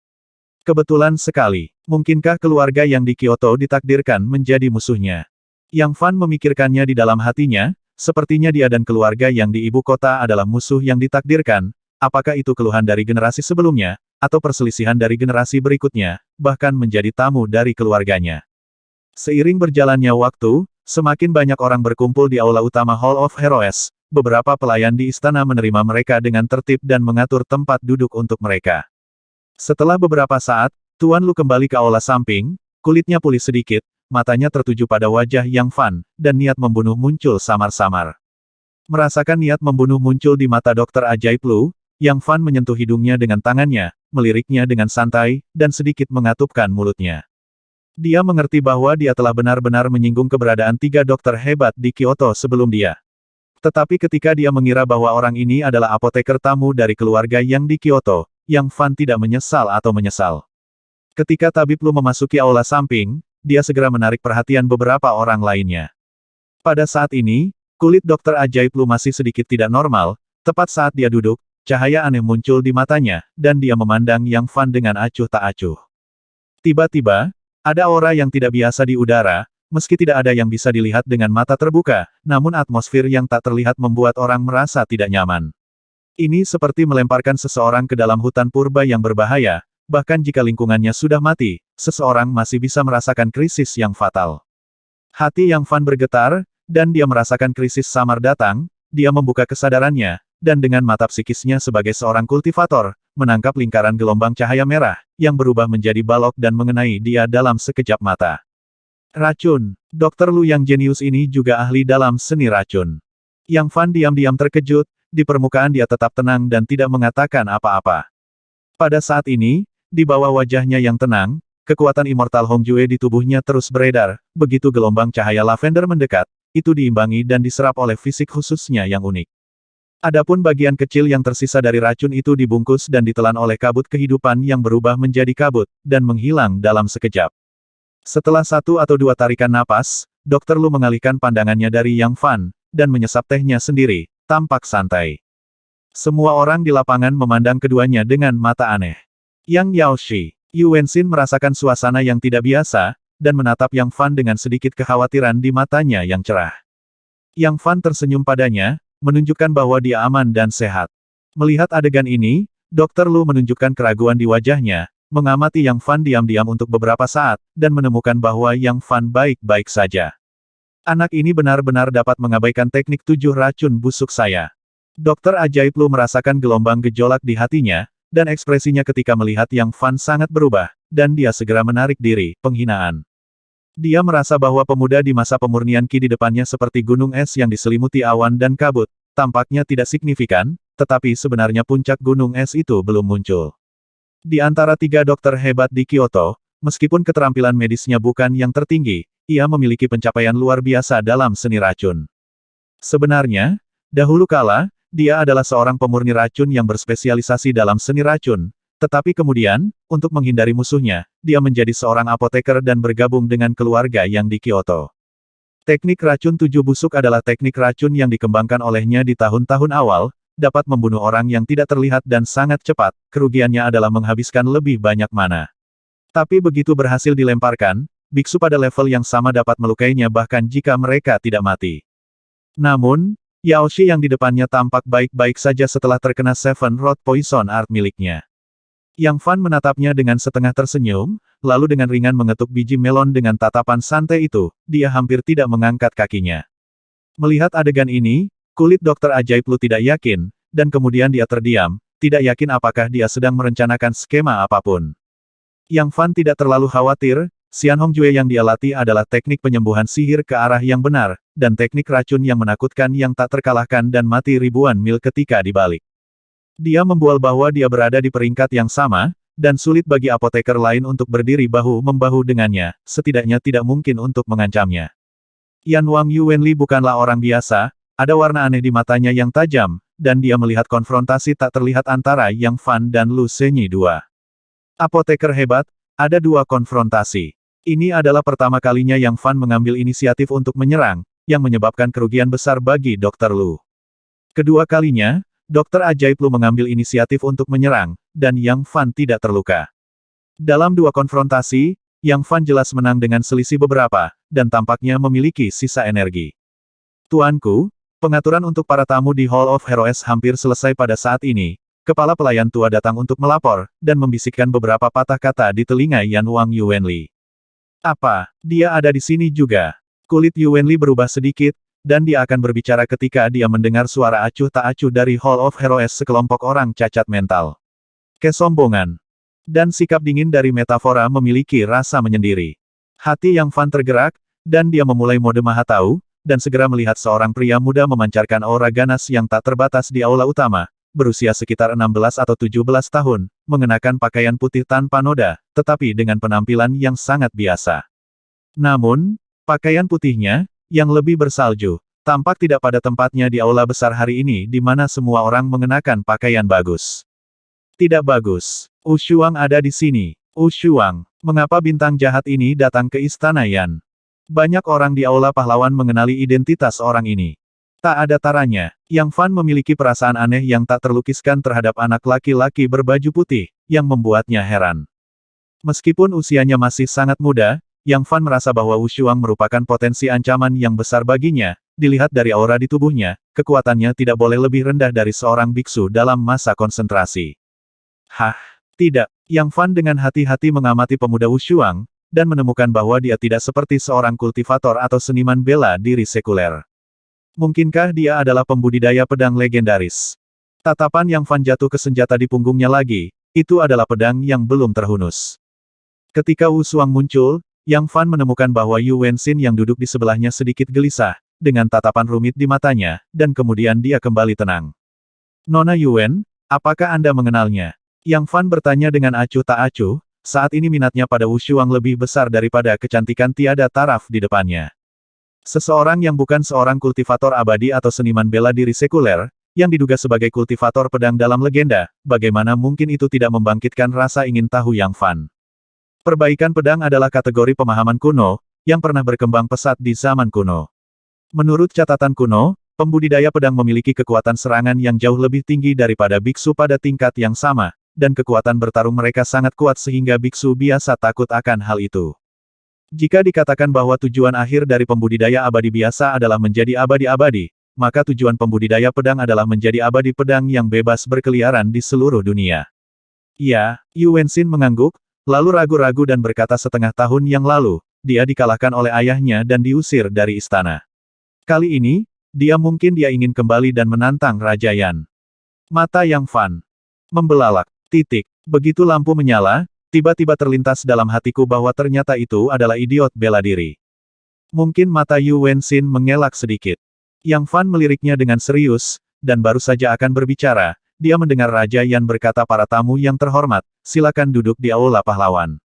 Kebetulan sekali, mungkinkah keluarga Yang di Kyoto ditakdirkan menjadi musuhnya? Yang Fan memikirkannya di dalam hatinya, sepertinya dia dan keluarga Yang di ibu kota adalah musuh yang ditakdirkan. Apakah itu keluhan dari generasi sebelumnya, atau perselisihan dari generasi berikutnya, bahkan menjadi tamu dari keluarganya? Seiring berjalannya waktu, semakin banyak orang berkumpul di aula utama Hall of Heroes. Beberapa pelayan di istana menerima mereka dengan tertib dan mengatur tempat duduk untuk mereka. Setelah beberapa saat, Tuan Lu kembali ke aula samping, kulitnya pulih sedikit, matanya tertuju pada wajah Yang Fan, dan niat membunuh muncul samar-samar. Merasakan niat membunuh muncul di mata Dokter Ajaib Lu, Yang Fan menyentuh hidungnya dengan tangannya, meliriknya dengan santai, dan sedikit mengatupkan mulutnya. Dia mengerti bahwa dia telah benar-benar menyinggung keberadaan tiga dokter hebat di Kyoto sebelum dia. Tetapi ketika dia mengira bahwa orang ini adalah apoteker tamu dari keluarga Yang di Kyoto, Yang Fan tidak menyesal atau menyesal. Ketika tabib Lu memasuki aula samping, dia segera menarik perhatian beberapa orang lainnya. Pada saat ini, kulit Dokter Ajaib Lu masih sedikit tidak normal, tepat saat dia duduk, cahaya aneh muncul di matanya, dan dia memandang Yang Fan dengan acuh tak acuh. Tiba-tiba, ada aura yang tidak biasa di udara. Meski tidak ada yang bisa dilihat dengan mata terbuka, namun atmosfer yang tak terlihat membuat orang merasa tidak nyaman. Ini seperti melemparkan seseorang ke dalam hutan purba yang berbahaya, bahkan jika lingkungannya sudah mati, seseorang masih bisa merasakan krisis yang fatal. Hati Yang Fan bergetar, dan dia merasakan krisis samar datang. Dia membuka kesadarannya, dan dengan mata psikisnya sebagai seorang kultivator, menangkap lingkaran gelombang cahaya merah, yang berubah menjadi balok dan mengenai dia dalam sekejap mata. Racun. Dokter Lu yang jenius ini juga ahli dalam seni racun. Yang Fan diam-diam terkejut, di permukaan dia tetap tenang dan tidak mengatakan apa-apa. Pada saat ini, di bawah wajahnya yang tenang, kekuatan immortal Hongjue di tubuhnya terus beredar, begitu gelombang cahaya lavender mendekat, itu diimbangi dan diserap oleh fisik khususnya yang unik. Adapun bagian kecil yang tersisa dari racun itu dibungkus dan ditelan oleh kabut kehidupan yang berubah menjadi kabut, dan menghilang dalam sekejap. Setelah 1 atau 2 tarikan napas, Dr. Lu mengalihkan pandangannya dari Yang Fan, dan menyesap tehnya sendiri, tampak santai. Semua orang di lapangan memandang keduanya dengan mata aneh. Yang Yaoshi, Yu Wenxin merasakan suasana yang tidak biasa, dan menatap Yang Fan dengan sedikit kekhawatiran di matanya yang cerah. Yang Fan tersenyum padanya, menunjukkan bahwa dia aman dan sehat. Melihat adegan ini, Dr. Lu menunjukkan keraguan di wajahnya, mengamati Yang Fan diam-diam untuk beberapa saat, dan menemukan bahwa Yang Fan baik-baik saja. Anak ini benar-benar dapat mengabaikan teknik 7 racun busuk saya. Dokter Ajaib Lu merasakan gelombang gejolak di hatinya, dan ekspresinya ketika melihat Yang Fan sangat berubah, dan dia segera menarik diri, penghinaan. Dia merasa bahwa pemuda di masa pemurnian Qi di depannya seperti gunung es yang diselimuti awan dan kabut, tampaknya tidak signifikan, tetapi sebenarnya puncak gunung es itu belum muncul. Di antara 3 dokter hebat di Kyoto, meskipun keterampilan medisnya bukan yang tertinggi, ia memiliki pencapaian luar biasa dalam seni racun. Sebenarnya, dahulu kala, dia adalah seorang pemurni racun yang berspesialisasi dalam seni racun, tetapi kemudian, untuk menghindari musuhnya, dia menjadi seorang apoteker dan bergabung dengan keluarga yang di Kyoto. Teknik racun 7 busuk adalah teknik racun yang dikembangkan olehnya di tahun-tahun awal, dapat membunuh orang yang tidak terlihat dan sangat cepat, kerugiannya adalah menghabiskan lebih banyak mana. Tapi begitu berhasil dilemparkan, biksu pada level yang sama dapat melukainya bahkan jika mereka tidak mati. Namun, Yaoshi yang di depannya tampak baik-baik saja setelah terkena Seven Road Poison Art miliknya. Yang Fan menatapnya dengan setengah tersenyum, lalu dengan ringan mengetuk biji melon dengan tatapan santai itu, dia hampir tidak mengangkat kakinya. Melihat adegan ini, kulit Dokter Ajaib Lu tidak yakin, dan kemudian dia terdiam, tidak yakin apakah dia sedang merencanakan skema apapun. Yang Fan tidak terlalu khawatir, Xian Hongjue yang dia latih adalah teknik penyembuhan sihir ke arah yang benar, dan teknik racun yang menakutkan yang tak terkalahkan dan mati ribuan mil ketika dibalik. Dia membual bahwa dia berada di peringkat yang sama, dan sulit bagi apoteker lain untuk berdiri bahu-membahu dengannya, setidaknya tidak mungkin untuk mengancamnya. Yan Wang Yuwenli bukanlah orang biasa, ada warna aneh di matanya yang tajam, dan dia melihat konfrontasi tak terlihat antara Yang Fan dan Lu Senyi II. Apoteker hebat, ada 2 konfrontasi. Ini adalah pertama kalinya Yang Fan mengambil inisiatif untuk menyerang, yang menyebabkan kerugian besar bagi Dr. Lu. Kedua kalinya, Dokter Ajaib Lu mengambil inisiatif untuk menyerang, dan Yang Fan tidak terluka. Dalam 2 konfrontasi, Yang Fan jelas menang dengan selisih beberapa, dan tampaknya memiliki sisa energi. Tuanku, pengaturan untuk para tamu di Hall of Heroes hampir selesai pada saat ini. Kepala pelayan tua datang untuk melapor, dan membisikkan beberapa patah kata di telinga Yan Wang Yuwenli. Apa, dia ada di sini juga? Kulit Yuwenli berubah sedikit, dan dia akan berbicara ketika dia mendengar suara acuh tak acuh dari Hall of Heroes sekelompok orang cacat mental. Kesombongan dan sikap dingin dari metafora memiliki rasa menyendiri. Hati Yang Fan tergerak, dan dia memulai mode maha tahu, dan segera melihat seorang pria muda memancarkan aura ganas yang tak terbatas di aula utama, berusia sekitar 16 atau 17 tahun, mengenakan pakaian putih tanpa noda, tetapi dengan penampilan yang sangat biasa. Namun, pakaian putihnya, yang lebih bersalju, tampak tidak pada tempatnya di aula besar hari ini di mana semua orang mengenakan pakaian bagus. Tidak bagus. Ushuang ada di sini. Ushuang, mengapa bintang jahat ini datang ke istana Yan? Banyak orang di aula pahlawan mengenali identitas orang ini. Tak ada taranya, Yang Fan memiliki perasaan aneh yang tak terlukiskan terhadap anak laki-laki berbaju putih, yang membuatnya heran. Meskipun usianya masih sangat muda, Yang Fan merasa bahwa Ushuang merupakan potensi ancaman yang besar baginya, dilihat dari aura di tubuhnya, kekuatannya tidak boleh lebih rendah dari seorang biksu dalam masa konsentrasi. Hah? Tidak. Yang Fan dengan hati-hati mengamati pemuda Ushuang, dan menemukan bahwa dia tidak seperti seorang kultivator atau seniman bela diri sekuler. Mungkinkah dia adalah pembudidaya pedang legendaris? Tatapan Yang Fan jatuh ke senjata di punggungnya lagi, itu adalah pedang yang belum terhunus. Ketika Ushuang muncul, Yang Fan menemukan bahwa Yu Wenxin yang duduk di sebelahnya sedikit gelisah, dengan tatapan rumit di matanya, dan kemudian dia kembali tenang. Nona Yuan, apakah Anda mengenalnya? Yang Fan bertanya dengan acuh tak acuh, saat ini minatnya pada Wushuang lebih besar daripada kecantikan tiada taraf di depannya. Seseorang yang bukan seorang kultivator abadi atau seniman bela diri sekuler, yang diduga sebagai kultivator pedang dalam legenda, bagaimana mungkin itu tidak membangkitkan rasa ingin tahu Yang Fan? Perbaikan pedang adalah kategori pemahaman kuno, yang pernah berkembang pesat di zaman kuno. Menurut catatan kuno, pembudidaya pedang memiliki kekuatan serangan yang jauh lebih tinggi daripada biksu pada tingkat yang sama, dan kekuatan bertarung mereka sangat kuat sehingga biksu biasa takut akan hal itu. Jika dikatakan bahwa tujuan akhir dari pembudidaya abadi biasa adalah menjadi abadi-abadi, maka tujuan pembudidaya pedang adalah menjadi abadi pedang yang bebas berkeliaran di seluruh dunia. Ya, Yu Wenxin mengangguk, lalu ragu-ragu dan berkata setengah tahun yang lalu, dia dikalahkan oleh ayahnya dan diusir dari istana. Kali ini, dia ingin kembali dan menantang Raja Yan. Mata Yang Fan membelalak. Begitu lampu menyala, tiba-tiba terlintas dalam hatiku bahwa ternyata itu adalah idiot bela diri. Mungkin mata Yu Wenxin mengelak sedikit. Yang Fan meliriknya dengan serius, dan baru saja akan berbicara, dia mendengar Raja Yan berkata, para tamu yang terhormat, silakan duduk di Aula Pahlawan.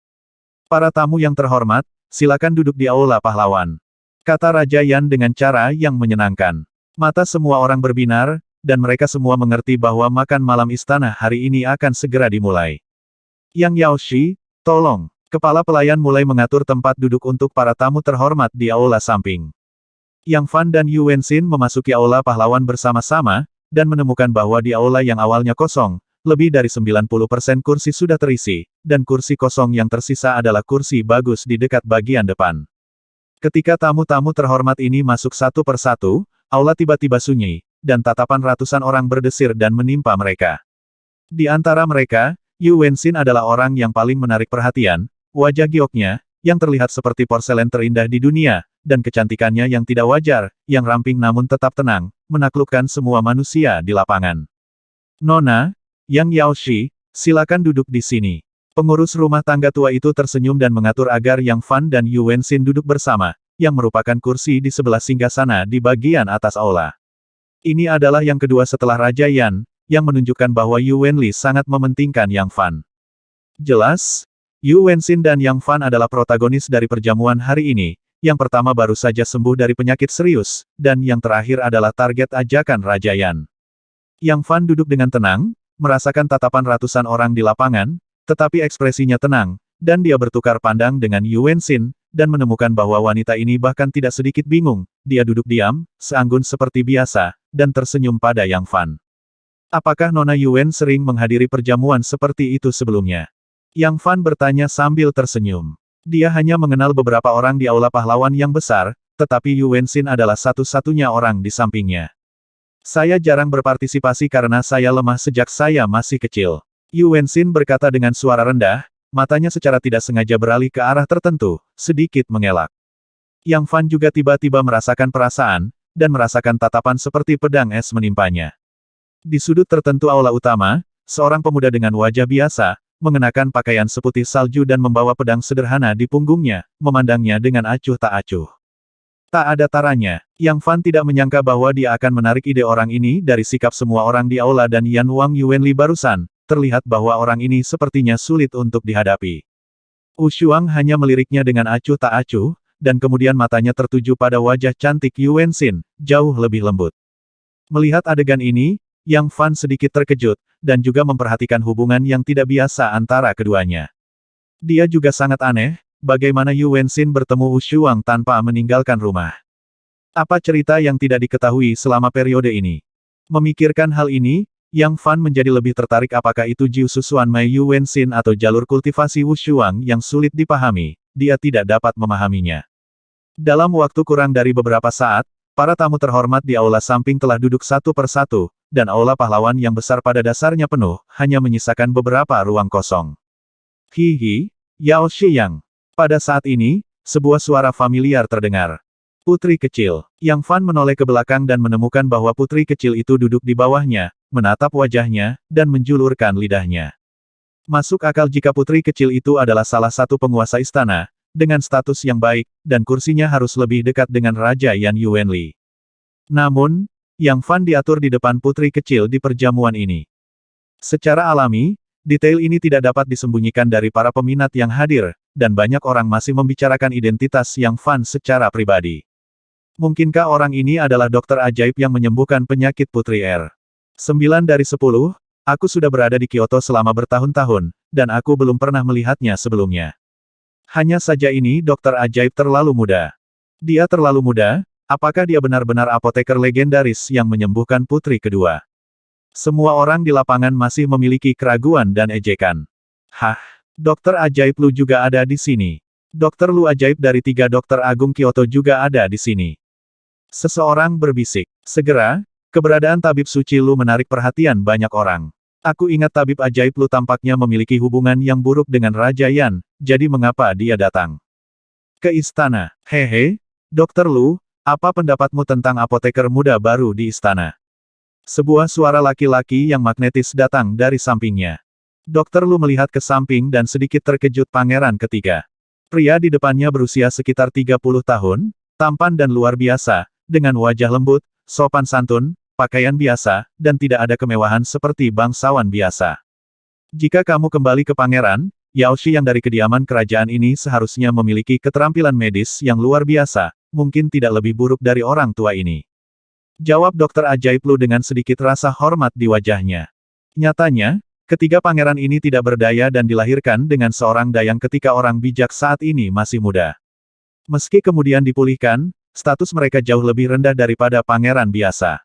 Para tamu yang terhormat, silakan duduk di Aula Pahlawan. Kata Raja Yan dengan cara yang menyenangkan. Mata semua orang berbinar, dan mereka semua mengerti bahwa makan malam istana hari ini akan segera dimulai. Yang Yaoshi, tolong. Kepala pelayan mulai mengatur tempat duduk untuk para tamu terhormat di aula samping. Yang Fan dan Yu Wenxin memasuki Aula Pahlawan bersama-sama, dan menemukan bahwa di aula yang awalnya kosong, lebih dari 90% kursi sudah terisi, dan kursi kosong yang tersisa adalah kursi bagus di dekat bagian depan. Ketika tamu-tamu terhormat ini masuk satu persatu, aula tiba-tiba sunyi, dan tatapan ratusan orang berdesir dan menimpa mereka. Di antara mereka, Yu Wenxin adalah orang yang paling menarik perhatian, wajah gioknya, yang terlihat seperti porselen terindah di dunia, dan kecantikannya yang tidak wajar, yang ramping namun tetap tenang, menaklukkan semua manusia di lapangan. Nona, Yang Yaoshi, silakan duduk di sini. Pengurus rumah tangga tua itu tersenyum dan mengatur agar Yang Fan dan Yu Wenxin duduk bersama, yang merupakan kursi di sebelah singgasana di bagian atas aula. Ini adalah yang kedua setelah Raja Yan, yang menunjukkan bahwa Yu Wenli sangat mementingkan Yang Fan. Jelas, Yu Wenxin dan Yang Fan adalah protagonis dari perjamuan hari ini, yang pertama baru saja sembuh dari penyakit serius, dan yang terakhir adalah target ajakan Raja Yan. Yang Fan duduk dengan tenang, merasakan tatapan ratusan orang di lapangan, tetapi ekspresinya tenang, dan dia bertukar pandang dengan Yu Wenxin, dan menemukan bahwa wanita ini bahkan tidak sedikit bingung, dia duduk diam, seanggun seperti biasa, dan tersenyum pada Yang Fan. Apakah Nona Yuan sering menghadiri perjamuan seperti itu sebelumnya? Yang Fan bertanya sambil tersenyum. Dia hanya mengenal beberapa orang di Aula Pahlawan yang besar, tetapi Yu Wenxin adalah satu-satunya orang di sampingnya. Saya jarang berpartisipasi karena saya lemah sejak saya masih kecil. Yu Wenxin berkata dengan suara rendah, matanya secara tidak sengaja beralih ke arah tertentu, sedikit mengelak. Yang Fan juga tiba-tiba merasakan perasaan, dan merasakan tatapan seperti pedang es menimpanya. Di sudut tertentu aula utama, seorang pemuda dengan wajah biasa, mengenakan pakaian seputih salju dan membawa pedang sederhana di punggungnya, memandangnya dengan acuh tak acuh. Tak ada taranya, Yang Fan tidak menyangka bahwa dia akan menarik ide orang ini dari sikap semua orang di aula dan Yan Wang Yuanli barusan, terlihat bahwa orang ini sepertinya sulit untuk dihadapi. Wushuang hanya meliriknya dengan acuh tak acuh, dan kemudian matanya tertuju pada wajah cantik Yu Wenxin, jauh lebih lembut. Melihat adegan ini, Yang Fan sedikit terkejut, dan juga memperhatikan hubungan yang tidak biasa antara keduanya. Dia juga sangat aneh, bagaimana Yu Wenxin bertemu Wushuang tanpa meninggalkan rumah. Apa cerita yang tidak diketahui selama periode ini? Memikirkan hal ini, Yang Fan menjadi lebih tertarik apakah itu Jiu Susuan Mei Yu Wenxin atau jalur kultivasi Wushuang yang sulit dipahami, dia tidak dapat memahaminya. Dalam waktu kurang dari beberapa saat, para tamu terhormat di aula samping telah duduk satu persatu, dan aula pahlawan yang besar pada dasarnya penuh, hanya menyisakan beberapa ruang kosong. Hihi, Yao Shiyang. Pada saat ini, sebuah suara familiar terdengar. Putri kecil. Yang Fan menoleh ke belakang dan menemukan bahwa putri kecil itu duduk di bawahnya, menatap wajahnya, dan menjulurkan lidahnya. Masuk akal jika putri kecil itu adalah salah satu penguasa istana, dengan status yang baik, dan kursinya harus lebih dekat dengan Raja Yan Yuanli. Namun, Yang Fan diatur di depan putri kecil di perjamuan ini. Secara alami, detail ini tidak dapat disembunyikan dari para peminat yang hadir, dan banyak orang masih membicarakan identitas Yang Fan secara pribadi. Mungkinkah orang ini adalah dokter ajaib yang menyembuhkan penyakit Putri R? 9 dari 10, aku sudah berada di Kyoto selama bertahun-tahun, dan aku belum pernah melihatnya sebelumnya. Hanya saja ini dokter ajaib terlalu muda. Dia terlalu muda, apakah dia benar-benar apoteker legendaris yang menyembuhkan putri kedua? Semua orang di lapangan masih memiliki keraguan dan ejekan. Hah, dokter ajaib Lu juga ada di sini. Dokter Lu ajaib dari 3 dokter agung Kyoto juga ada di sini. Seseorang berbisik. Segera, keberadaan tabib suci Lu menarik perhatian banyak orang. Aku ingat tabib ajaib Lu tampaknya memiliki hubungan yang buruk dengan Raja Yan, jadi mengapa dia datang ke istana? Hehe, Dokter Lu, apa pendapatmu tentang apoteker muda baru di istana? Sebuah suara laki-laki yang magnetis datang dari sampingnya. Dokter Lu melihat ke samping dan sedikit terkejut pangeran ketiga. Pria di depannya berusia sekitar 30 tahun, tampan dan luar biasa, dengan wajah lembut, sopan santun, pakaian biasa, dan tidak ada kemewahan seperti bangsawan biasa. Jika kamu kembali ke pangeran, Yaoshi yang dari kediaman kerajaan ini seharusnya memiliki keterampilan medis yang luar biasa, mungkin tidak lebih buruk dari orang tua ini. Jawab dokter ajaib Lu dengan sedikit rasa hormat di wajahnya. Nyatanya, ketiga pangeran ini tidak berdaya dan dilahirkan dengan seorang dayang ketika orang bijak saat ini masih muda. Meski kemudian dipulihkan, status mereka jauh lebih rendah daripada pangeran biasa.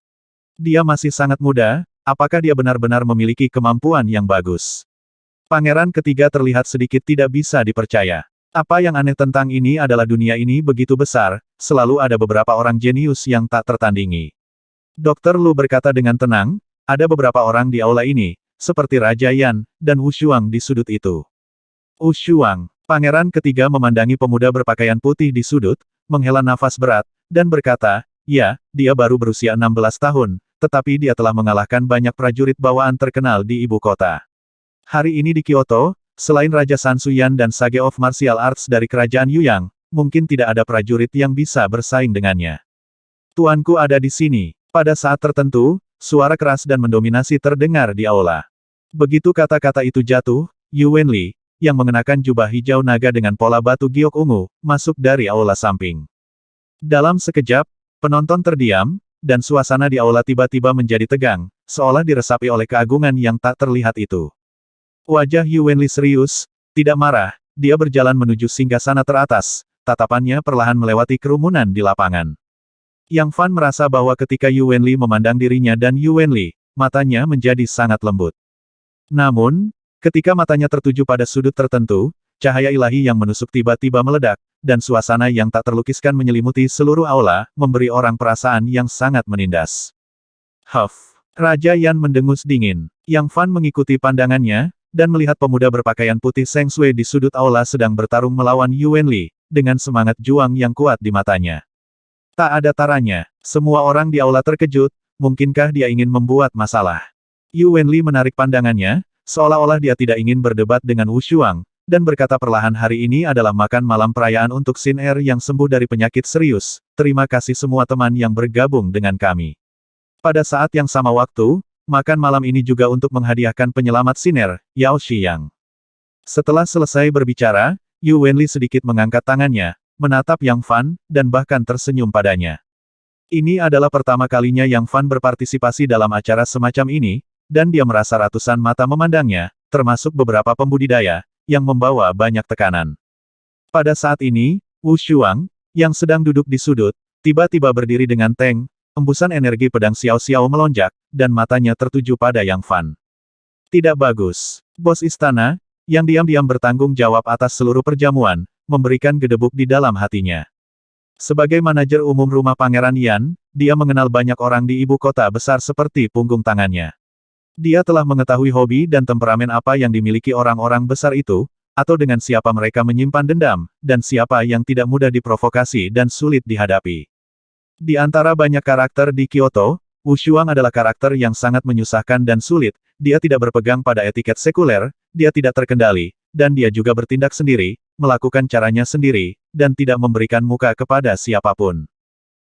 Dia masih sangat muda, apakah dia benar-benar memiliki kemampuan yang bagus? Pangeran ketiga terlihat sedikit tidak bisa dipercaya. Apa yang aneh tentang ini adalah dunia ini begitu besar, selalu ada beberapa orang jenius yang tak tertandingi. Dokter Lu berkata dengan tenang, ada beberapa orang di aula ini, seperti Raja Yan, dan Wu Shuang di sudut itu. Wu Shuang, pangeran ketiga memandangi pemuda berpakaian putih di sudut, menghela nafas berat, dan berkata, ya, dia baru berusia 16 tahun, tetapi dia telah mengalahkan banyak prajurit bawaan terkenal di ibu kota. Hari ini di Kyoto, selain Raja San Suyan dan Sage of Martial Arts dari kerajaan Yuyang, mungkin tidak ada prajurit yang bisa bersaing dengannya. Tuanku ada di sini. Pada saat tertentu, suara keras dan mendominasi terdengar di aula. Begitu kata-kata itu jatuh, Yu Wenli, yang mengenakan jubah hijau naga dengan pola batu giok ungu, masuk dari aula samping. Dalam sekejap, penonton terdiam, dan suasana di aula tiba-tiba menjadi tegang, seolah diresapi oleh keagungan yang tak terlihat itu. Wajah Yu Wenli serius, tidak marah, dia berjalan menuju singgasana teratas, tatapannya perlahan melewati kerumunan di lapangan. Yang Fan merasa bahwa ketika Yu Wenli memandang dirinya dan Yu Wenli, matanya menjadi sangat lembut. Namun, ketika matanya tertuju pada sudut tertentu, cahaya ilahi yang menusuk tiba-tiba meledak, dan suasana yang tak terlukiskan menyelimuti seluruh aula, memberi orang perasaan yang sangat menindas. Huff! Raja Yan mendengus dingin. Yang Fan mengikuti pandangannya, dan melihat pemuda berpakaian putih Seng Sui di sudut aula sedang bertarung melawan Yu Wenli, dengan semangat juang yang kuat di matanya. Tak ada taranya, semua orang di aula terkejut, mungkinkah dia ingin membuat masalah? Yu Wenli menarik pandangannya, seolah-olah dia tidak ingin berdebat dengan Wu Shuang, dan berkata perlahan, hari ini adalah makan malam perayaan untuk Xin Er yang sembuh dari penyakit serius, terima kasih semua teman yang bergabung dengan kami. Pada saat yang sama waktu, makan malam ini juga untuk menghadiahkan penyelamat Xin Er, Yao Shiyang. Setelah selesai berbicara, Yu Wenli sedikit mengangkat tangannya, menatap Yang Fan, dan bahkan tersenyum padanya. Ini adalah pertama kalinya Yang Fan berpartisipasi dalam acara semacam ini, dan dia merasa ratusan mata memandangnya, termasuk beberapa pembudidaya, yang membawa banyak tekanan. Pada saat ini, Wu Shuang, yang sedang duduk di sudut, tiba-tiba berdiri dengan teng, embusan energi pedang Xiao-Xiao melonjak, dan matanya tertuju pada Yang Fan. Tidak bagus. Bos istana, yang diam-diam bertanggung jawab atas seluruh perjamuan, memberikan gedebuk di dalam hatinya. Sebagai manajer umum rumah Pangeran Yan, dia mengenal banyak orang di ibu kota besar seperti punggung tangannya. Dia telah mengetahui hobi dan temperamen apa yang dimiliki orang-orang besar itu, atau dengan siapa mereka menyimpan dendam, dan siapa yang tidak mudah diprovokasi dan sulit dihadapi. Di antara banyak karakter di Kyoto, Wu Shuang adalah karakter yang sangat menyusahkan dan sulit, dia tidak berpegang pada etiket sekuler, dia tidak terkendali, dan dia juga bertindak sendiri, melakukan caranya sendiri, dan tidak memberikan muka kepada siapapun.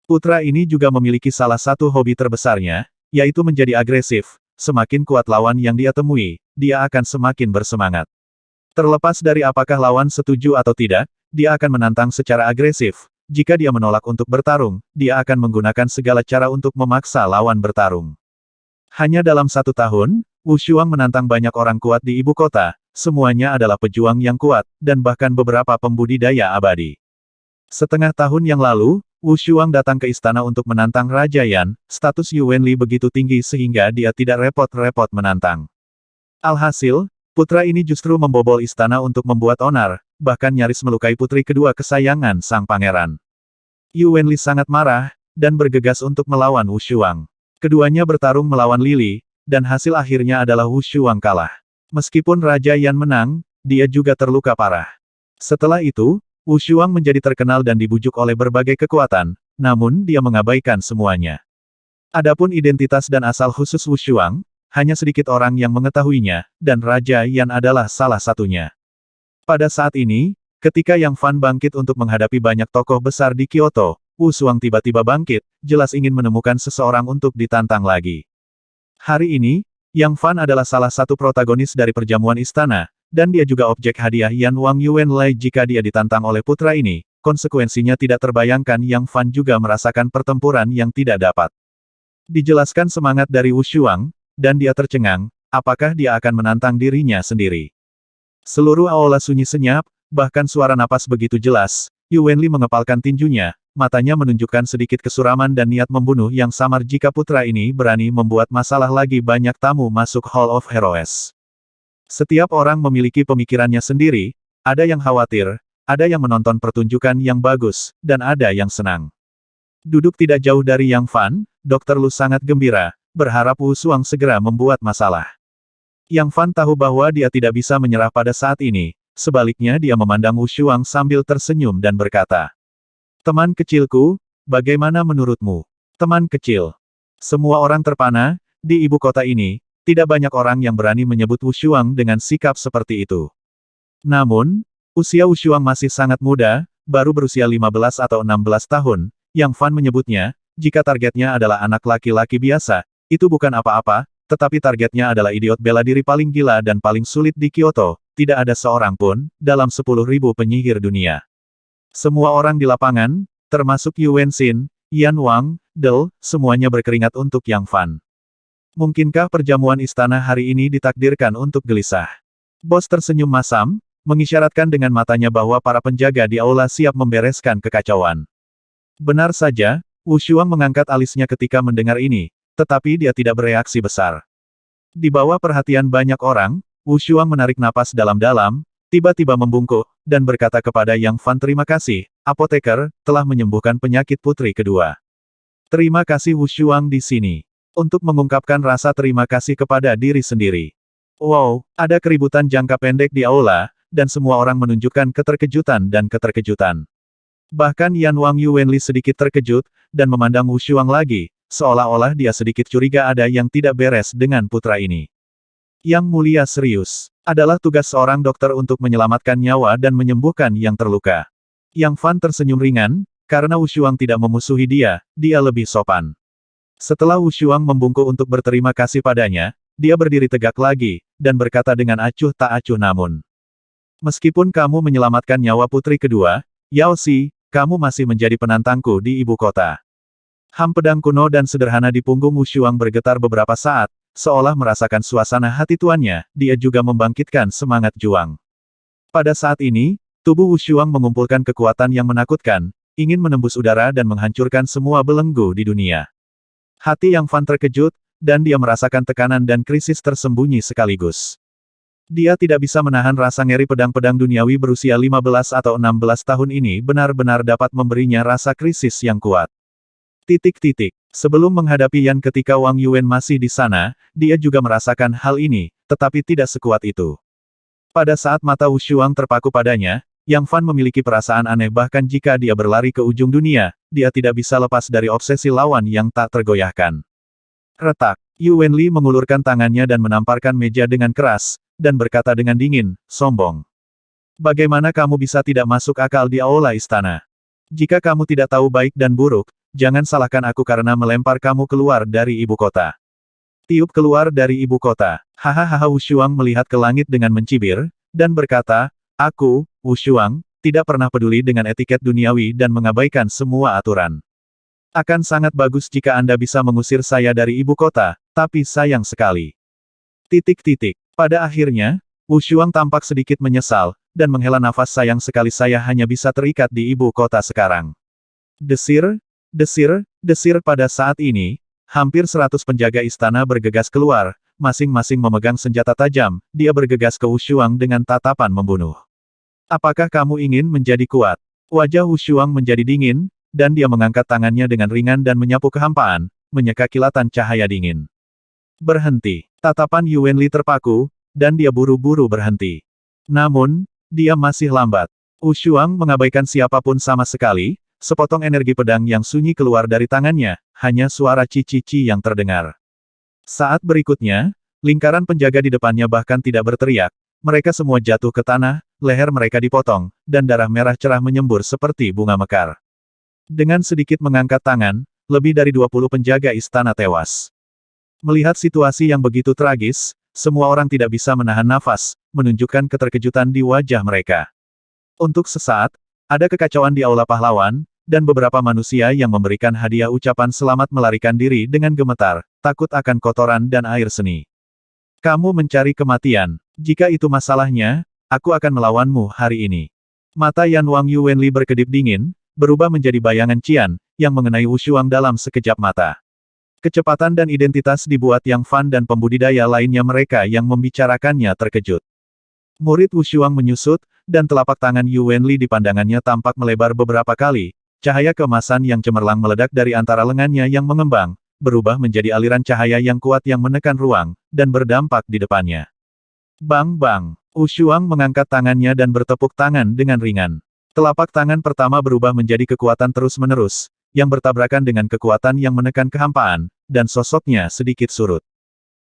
Putra ini juga memiliki salah satu hobi terbesarnya, yaitu menjadi agresif. Semakin kuat lawan yang dia temui, dia akan semakin bersemangat. Terlepas dari apakah lawan setuju atau tidak, dia akan menantang secara agresif. Jika dia menolak untuk bertarung, dia akan menggunakan segala cara untuk memaksa lawan bertarung. Hanya dalam 1 tahun, Wu Xuang menantang banyak orang kuat di ibu kota, semuanya adalah pejuang yang kuat, dan bahkan beberapa pembudidaya abadi. Setengah tahun yang lalu, Wu Xuang datang ke istana untuk menantang Raja Yan, status Yu Wenli begitu tinggi sehingga dia tidak repot-repot menantang. Alhasil, putra ini justru membobol istana untuk membuat onar, bahkan nyaris melukai putri kedua kesayangan sang pangeran. Yu Wenli sangat marah, dan bergegas untuk melawan Wu Xuang. Keduanya bertarung melawan Lili, dan hasil akhirnya adalah Wu Xuang kalah. Meskipun Raja Yan menang, dia juga terluka parah. Setelah itu, Wu Xuang menjadi terkenal dan dibujuk oleh berbagai kekuatan, namun dia mengabaikan semuanya. Adapun identitas dan asal khusus Wu Xuang, hanya sedikit orang yang mengetahuinya, dan Raja Yan adalah salah satunya. Pada saat ini, ketika Yang Fan bangkit untuk menghadapi banyak tokoh besar di Kyoto, Wu Xuang tiba-tiba bangkit, jelas ingin menemukan seseorang untuk ditantang lagi. Hari ini, Yang Fan adalah salah satu protagonis dari perjamuan istana, dan dia juga objek hadiah Yan Wang Yuanlai jika dia ditantang oleh putra ini, konsekuensinya tidak terbayangkan. Yang Fan juga merasakan pertempuran yang tidak dapat dijelaskan semangat dari Wu Xuang, dan dia tercengang, apakah dia akan menantang dirinya sendiri. Seluruh aula sunyi senyap, bahkan suara napas begitu jelas. Yu Wenli mengepalkan tinjunya, matanya menunjukkan sedikit kesuraman dan niat membunuh yang samar jika putra ini berani membuat masalah lagi. Banyak tamu masuk Hall of Heroes. Setiap orang memiliki pemikirannya sendiri, ada yang khawatir, ada yang menonton pertunjukan yang bagus, dan ada yang senang. Duduk tidak jauh dari Yang Fan, Dr. Lu sangat gembira, berharap Wu Xuang segera membuat masalah. Yang Fan tahu bahwa dia tidak bisa menyerah pada saat ini, sebaliknya dia memandang Wu Xuang sambil tersenyum dan berkata, "Teman kecilku, bagaimana menurutmu?" Teman kecil. Semua orang terpana, di ibu kota ini, tidak banyak orang yang berani menyebut Wu Xuang dengan sikap seperti itu. Namun, usia Wu Xuang masih sangat muda, baru berusia 15 atau 16 tahun, Yang Fan menyebutnya, jika targetnya adalah anak laki-laki biasa, itu bukan apa-apa, tetapi targetnya adalah idiot bela diri paling gila dan paling sulit di Kyoto, tidak ada seorang pun, dalam 10.000 penyihir dunia. Semua orang di lapangan, termasuk Yu Wenxin, Yan Wang, Del, semuanya berkeringat untuk Yang Fan. Mungkinkah perjamuan istana hari ini ditakdirkan untuk gelisah? Bos tersenyum masam, mengisyaratkan dengan matanya bahwa para penjaga di aula siap membereskan kekacauan. Benar saja, Wu Xuang mengangkat alisnya ketika mendengar ini, tetapi dia tidak bereaksi besar. Di bawah perhatian banyak orang, Wu Xuang menarik napas dalam-dalam, tiba-tiba membungkuk, dan berkata kepada Yang Fan, "Terima kasih, apoteker, telah menyembuhkan penyakit putri kedua." Terima kasih Wu Xuang di sini. Untuk mengungkapkan rasa terima kasih kepada diri sendiri. Wow, ada keributan jangka pendek di aula, dan semua orang menunjukkan keterkejutan dan keterkejutan. Bahkan Yan Wang Yuanli sedikit terkejut, dan memandang Wu Xuang lagi, seolah-olah dia sedikit curiga ada yang tidak beres dengan putra ini. Yang mulia serius. Adalah tugas seorang dokter untuk menyelamatkan nyawa dan menyembuhkan yang terluka. Yang Fan tersenyum ringan, karena Wu Xuang tidak memusuhi dia lebih sopan. Setelah Wu Xuang membungkuk untuk berterima kasih padanya, dia berdiri tegak lagi, dan berkata dengan acuh tak acuh, "Namun, meskipun kamu menyelamatkan nyawa putri kedua, Yao Xi, kamu masih menjadi penantangku di ibu kota." Ham pedang kuno dan sederhana di punggung Wu Xuang bergetar beberapa saat, seolah merasakan suasana hati tuannya. Dia juga membangkitkan semangat juang. Pada saat ini, tubuh Wu Xuang mengumpulkan kekuatan yang menakutkan, ingin menembus udara dan menghancurkan semua belenggu di dunia. Hati Yang Fan terkejut, dan dia merasakan tekanan dan krisis tersembunyi sekaligus. Dia tidak bisa menahan rasa ngeri. Pedang-pedang duniawi berusia 15 atau 16 tahun ini benar-benar dapat memberinya rasa krisis yang kuat. Sebelum menghadapi Yan ketika Wang Yuan masih di sana, dia juga merasakan hal ini, tetapi tidak sekuat itu. Pada saat mata Wu Xuang terpaku padanya, Yang Fan memiliki perasaan aneh. Bahkan jika dia berlari ke ujung dunia, dia tidak bisa lepas dari obsesi lawan yang tak tergoyahkan. Retak. Yu Wenli mengulurkan tangannya dan menamparkan meja dengan keras, dan berkata dengan dingin, sombong. Bagaimana kamu bisa tidak masuk akal di aula istana? Jika kamu tidak tahu baik dan buruk, jangan salahkan aku karena melempar kamu keluar dari ibu kota. Tiup keluar dari ibu kota. Hahaha. Wu Shuang melihat ke langit dengan mencibir, dan berkata, aku, Wu Shuang, tidak pernah peduli dengan etiket duniawi dan mengabaikan semua aturan. Akan sangat bagus jika Anda bisa mengusir saya dari ibu kota, tapi sayang sekali. Pada akhirnya, Wu Shuang tampak sedikit menyesal, dan menghela nafas. Sayang sekali saya hanya bisa terikat di ibu kota sekarang. Desir, desir, desir. Pada saat ini, hampir 100 penjaga istana bergegas keluar, masing-masing memegang senjata tajam. Dia bergegas ke Wu Shuang dengan tatapan membunuh. Apakah kamu ingin menjadi kuat? Wajah Wu Shuang menjadi dingin, dan dia mengangkat tangannya dengan ringan dan menyapu kehampaan, menyeka kilatan cahaya dingin. Berhenti. Tatapan Yuan Li terpaku, dan dia buru-buru berhenti. Namun, dia masih lambat. Wu Shuang mengabaikan siapapun sama sekali, sepotong energi pedang yang sunyi keluar dari tangannya, hanya suara cici-cici yang terdengar. Saat berikutnya, lingkaran penjaga di depannya bahkan tidak berteriak, mereka semua jatuh ke tanah, leher mereka dipotong, dan darah merah cerah menyembur seperti bunga mekar. Dengan sedikit mengangkat tangan, lebih dari 20 penjaga istana tewas. Melihat situasi yang begitu tragis, semua orang tidak bisa menahan nafas, menunjukkan keterkejutan di wajah mereka. Untuk sesaat, ada kekacauan di aula pahlawan, dan beberapa manusia yang memberikan hadiah ucapan selamat melarikan diri dengan gemetar, takut akan kotoran dan air seni. Kamu mencari kematian. Jika itu masalahnya, aku akan melawanmu hari ini. Mata Yan Wang Yuan Li berkedip dingin, berubah menjadi bayangan Qian, yang mengenai Wu Shuang dalam sekejap mata. Kecepatan dan identitas dibuat Yang Fan dan pembudidaya lainnya mereka yang membicarakannya terkejut. Murid Wu Shuang menyusut, dan telapak tangan Yuan Li di pandangannya tampak melebar beberapa kali, cahaya keemasan yang cemerlang meledak dari antara lengannya yang mengembang, berubah menjadi aliran cahaya yang kuat yang menekan ruang, dan berdampak di depannya. Bang bang, Wu Shuang mengangkat tangannya dan bertepuk tangan dengan ringan. Telapak tangan pertama berubah menjadi kekuatan terus-menerus, yang bertabrakan dengan kekuatan yang menekan kehampaan, dan sosoknya sedikit surut.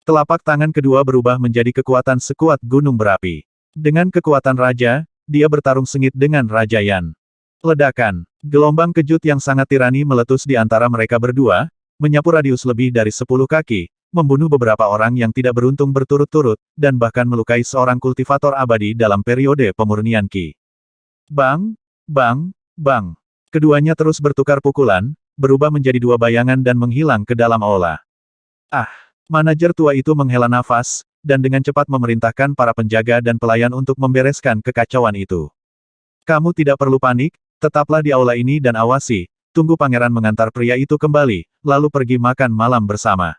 Telapak tangan kedua berubah menjadi kekuatan sekuat gunung berapi. Dengan kekuatan raja, dia bertarung sengit dengan Raja Yan. Ledakan. Gelombang kejut yang sangat tirani meletus di antara mereka berdua, menyapu radius lebih dari 10 kaki, membunuh beberapa orang yang tidak beruntung berturut-turut, dan bahkan melukai seorang kultivator abadi dalam periode pemurnian Qi. Bang, bang, bang. Keduanya terus bertukar pukulan, berubah menjadi dua bayangan dan menghilang ke dalam aula. Ah! Manajer tua itu menghela nafas, dan dengan cepat memerintahkan para penjaga dan pelayan untuk membereskan kekacauan itu. Kamu tidak perlu panik, tetaplah di aula ini dan awasi, tunggu pangeran mengantar pria itu kembali, lalu pergi makan malam bersama.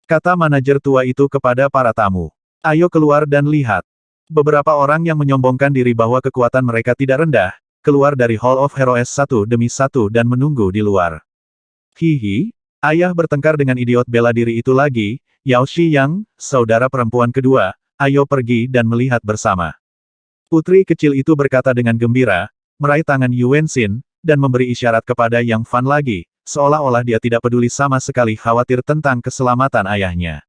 Kata manajer tua itu kepada para tamu. Ayo keluar dan lihat. Beberapa orang yang menyombongkan diri bahwa kekuatan mereka tidak rendah, keluar dari Hall of Heroes satu demi satu dan menunggu di luar. Hihi, ayah bertengkar dengan idiot bela diri itu lagi, Yao Shiyang, saudara perempuan kedua, ayo pergi dan melihat bersama. Putri kecil itu berkata dengan gembira, meraih tangan Yuan Xin, dan memberi isyarat kepada Yang Fan lagi, seolah-olah dia tidak peduli sama sekali khawatir tentang keselamatan ayahnya.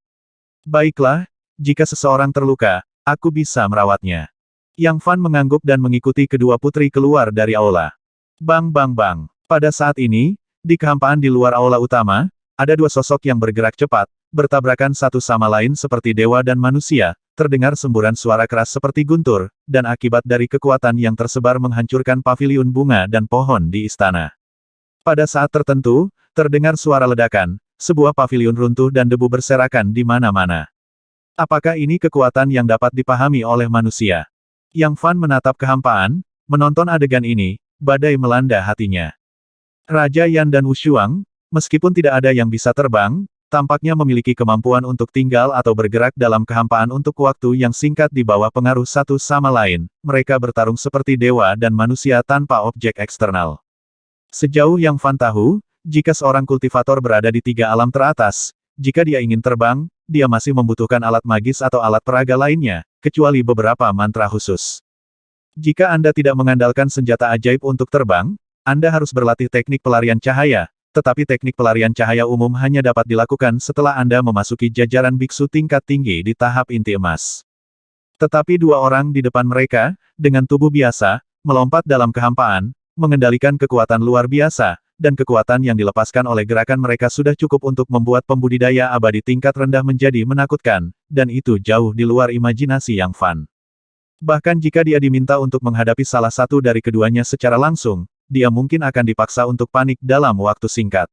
Baiklah, jika seseorang terluka, aku bisa merawatnya. Yang Fan mengangguk dan mengikuti kedua putri keluar dari aula. Bang bang bang. Pada saat ini, di kehampaan di luar aula utama, ada dua sosok yang bergerak cepat, bertabrakan satu sama lain seperti dewa dan manusia, terdengar semburan suara keras seperti guntur, dan akibat dari kekuatan yang tersebar menghancurkan paviliun bunga dan pohon di istana. Pada saat tertentu, terdengar suara ledakan, sebuah paviliun runtuh dan debu berserakan di mana-mana. Apakah ini kekuatan yang dapat dipahami oleh manusia? Yang Fan menatap kehampaan, menonton adegan ini, badai melanda hatinya. Raja Yan dan Wu Shuang, meskipun tidak ada yang bisa terbang, tampaknya memiliki kemampuan untuk tinggal atau bergerak dalam kehampaan untuk waktu yang singkat di bawah pengaruh satu sama lain, mereka bertarung seperti dewa dan manusia tanpa objek eksternal. Sejauh Yang Fan tahu, jika seorang kultivator berada di tiga alam teratas, jika dia ingin terbang, dia masih membutuhkan alat magis atau alat peraga lainnya, kecuali beberapa mantra khusus. Jika Anda tidak mengandalkan senjata ajaib untuk terbang, Anda harus berlatih teknik pelarian cahaya, tetapi teknik pelarian cahaya umum hanya dapat dilakukan setelah Anda memasuki jajaran biksu tingkat tinggi di tahap inti emas. Tetapi dua orang di depan mereka, dengan tubuh biasa, melompat dalam kehampaan, mengendalikan kekuatan luar biasa, dan kekuatan yang dilepaskan oleh gerakan mereka sudah cukup untuk membuat pembudidaya abadi tingkat rendah menjadi menakutkan, dan itu jauh di luar imajinasi Yang Fan. Bahkan jika dia diminta untuk menghadapi salah satu dari keduanya secara langsung, dia mungkin akan dipaksa untuk panik dalam waktu singkat.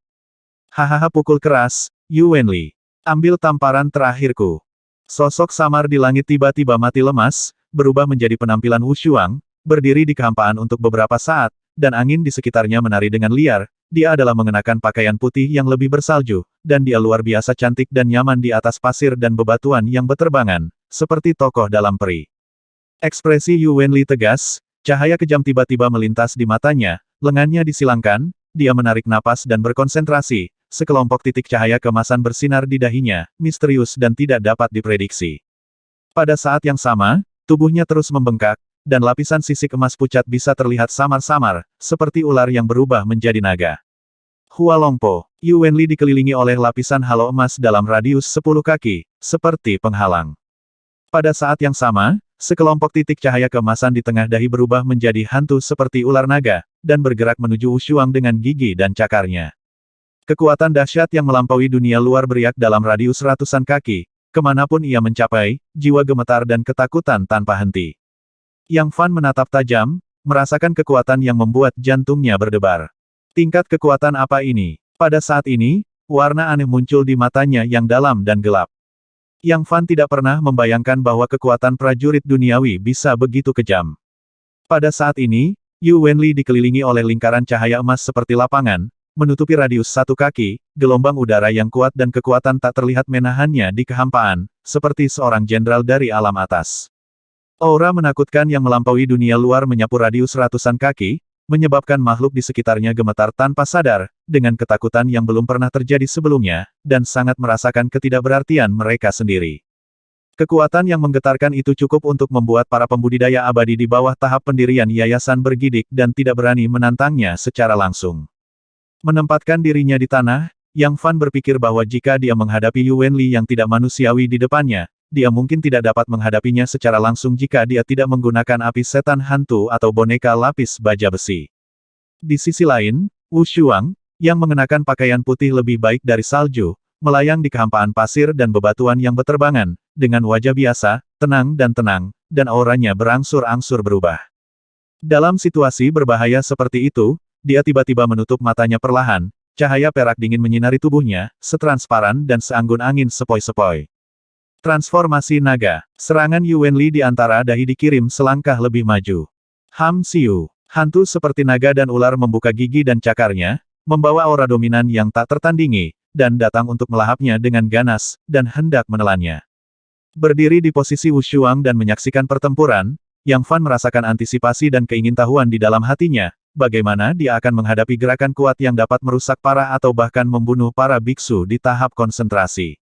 Hahaha, pukul keras, Yu Wenli. Ambil tamparan terakhirku. Sosok samar di langit tiba-tiba mati lemas, berubah menjadi penampilan Wu Shuang, berdiri di kehampaan untuk beberapa saat, dan angin di sekitarnya menari dengan liar. Dia adalah mengenakan pakaian putih yang lebih bersalju, dan dia luar biasa cantik dan nyaman di atas pasir dan bebatuan yang beterbangan, seperti tokoh dalam peri. Ekspresi Yu Wenli tegas, cahaya kejam tiba-tiba melintas di matanya, lengannya disilangkan, dia menarik napas dan berkonsentrasi, sekelompok titik cahaya keemasan bersinar di dahinya, misterius dan tidak dapat diprediksi. Pada saat yang sama, tubuhnya terus membengkak, dan lapisan sisik emas pucat bisa terlihat samar-samar, seperti ular yang berubah menjadi naga. Hua Longpo, Yu Wenli dikelilingi oleh lapisan halo emas dalam radius 10 kaki, seperti penghalang. Pada saat yang sama, sekelompok titik cahaya keemasan di tengah dahi berubah menjadi hantu seperti ular naga, dan bergerak menuju Wu Shuang dengan gigi dan cakarnya. Kekuatan dahsyat yang melampaui dunia luar beriak dalam radius ratusan kaki, kemanapun ia mencapai, jiwa gemetar dan ketakutan tanpa henti. Yang Fan menatap tajam, merasakan kekuatan yang membuat jantungnya berdebar. Tingkat kekuatan apa ini? Pada saat ini, warna aneh muncul di matanya yang dalam dan gelap. Yang Fan tidak pernah membayangkan bahwa kekuatan prajurit duniawi bisa begitu kejam. Pada saat ini, Yu Wenli dikelilingi oleh lingkaran cahaya emas seperti lapangan, menutupi radius 1 kaki, gelombang udara yang kuat dan kekuatan tak terlihat menahannya di kehampaan, seperti seorang jenderal dari alam atas. Aura menakutkan yang melampaui dunia luar menyapu radius ratusan kaki, menyebabkan makhluk di sekitarnya gemetar tanpa sadar, dengan ketakutan yang belum pernah terjadi sebelumnya, dan sangat merasakan ketidakberartian mereka sendiri. Kekuatan yang menggetarkan itu cukup untuk membuat para pembudidaya abadi di bawah tahap pendirian yayasan bergidik dan tidak berani menantangnya secara langsung. Menempatkan dirinya di tanah, Yang Fan berpikir bahwa jika dia menghadapi Yu Wenli yang tidak manusiawi di depannya, dia mungkin tidak dapat menghadapinya secara langsung jika dia tidak menggunakan api setan hantu atau boneka lapis baja besi. Di sisi lain, Wu Shuang, yang mengenakan pakaian putih lebih baik dari salju, melayang di kehampaan pasir dan bebatuan yang beterbangan, dengan wajah biasa, tenang, dan auranya berangsur-angsur berubah. Dalam situasi berbahaya seperti itu, dia tiba-tiba menutup matanya perlahan, cahaya perak dingin menyinari tubuhnya, setransparan dan seanggun angin sepoi-sepoi. Transformasi naga. Serangan Yu Wenli di antara dahi dikirim selangkah lebih maju. Ham Siu. Hantu seperti naga dan ular membuka gigi dan cakarnya, membawa aura dominan yang tak tertandingi, dan datang untuk melahapnya dengan ganas, dan hendak menelannya. Berdiri di posisi Wu Shuang dan menyaksikan pertempuran, Yang Fan merasakan antisipasi dan keingintahuan di dalam hatinya, bagaimana dia akan menghadapi gerakan kuat yang dapat merusak parah atau bahkan membunuh para biksu di tahap konsentrasi.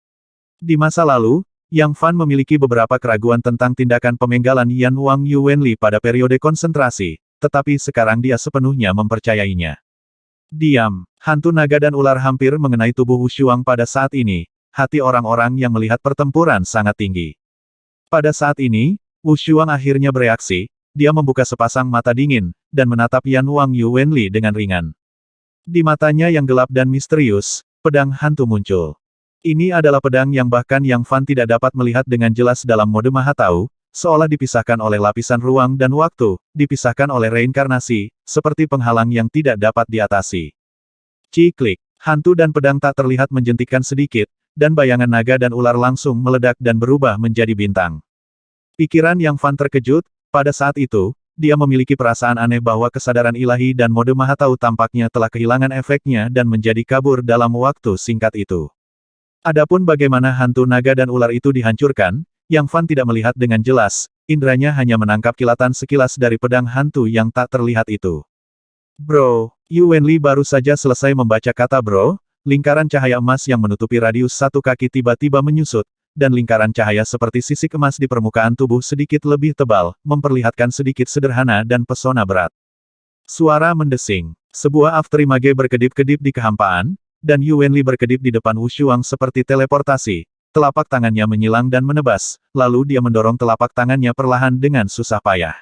Di masa lalu, Yang Fan memiliki beberapa keraguan tentang tindakan pemenggalan Yan Wang Yu Wenli pada periode konsentrasi, tetapi sekarang dia sepenuhnya mempercayainya. Diam, hantu naga dan ular hampir mengenai tubuh Wu Shuang pada saat ini, hati orang-orang yang melihat pertempuran sangat tinggi. Pada saat ini, Wu Shuang akhirnya bereaksi, dia membuka sepasang mata dingin, dan menatap Yan Wang Yu Wenli dengan ringan. Di matanya yang gelap dan misterius, pedang hantu muncul. Ini adalah pedang yang bahkan Yang Fan tidak dapat melihat dengan jelas dalam mode Maha Tahu, seolah dipisahkan oleh lapisan ruang dan waktu, dipisahkan oleh reinkarnasi, seperti penghalang yang tidak dapat diatasi. Ciklik, hantu dan pedang tak terlihat menjentikkan sedikit, dan bayangan naga dan ular langsung meledak dan berubah menjadi bintang. Pikiran Yang Fan terkejut, pada saat itu, dia memiliki perasaan aneh bahwa kesadaran ilahi dan mode Maha Tahu tampaknya telah kehilangan efeknya dan menjadi kabur dalam waktu singkat itu. Adapun bagaimana hantu naga dan ular itu dihancurkan, Yang Fan tidak melihat dengan jelas, indranya hanya menangkap kilatan sekilas dari pedang hantu yang tak terlihat itu. Bro, Yu Wenli baru saja selesai membaca kata bro, lingkaran cahaya emas yang menutupi radius 1 kaki tiba-tiba menyusut, dan lingkaran cahaya seperti sisik emas di permukaan tubuh sedikit lebih tebal, memperlihatkan sedikit sederhana dan pesona berat. Suara mendesing. Sebuah afterimage berkedip-kedip di kehampaan, dan Yu Wenli berkedip di depan Wu Shuang seperti teleportasi, telapak tangannya menyilang dan menebas, lalu dia mendorong telapak tangannya perlahan dengan susah payah.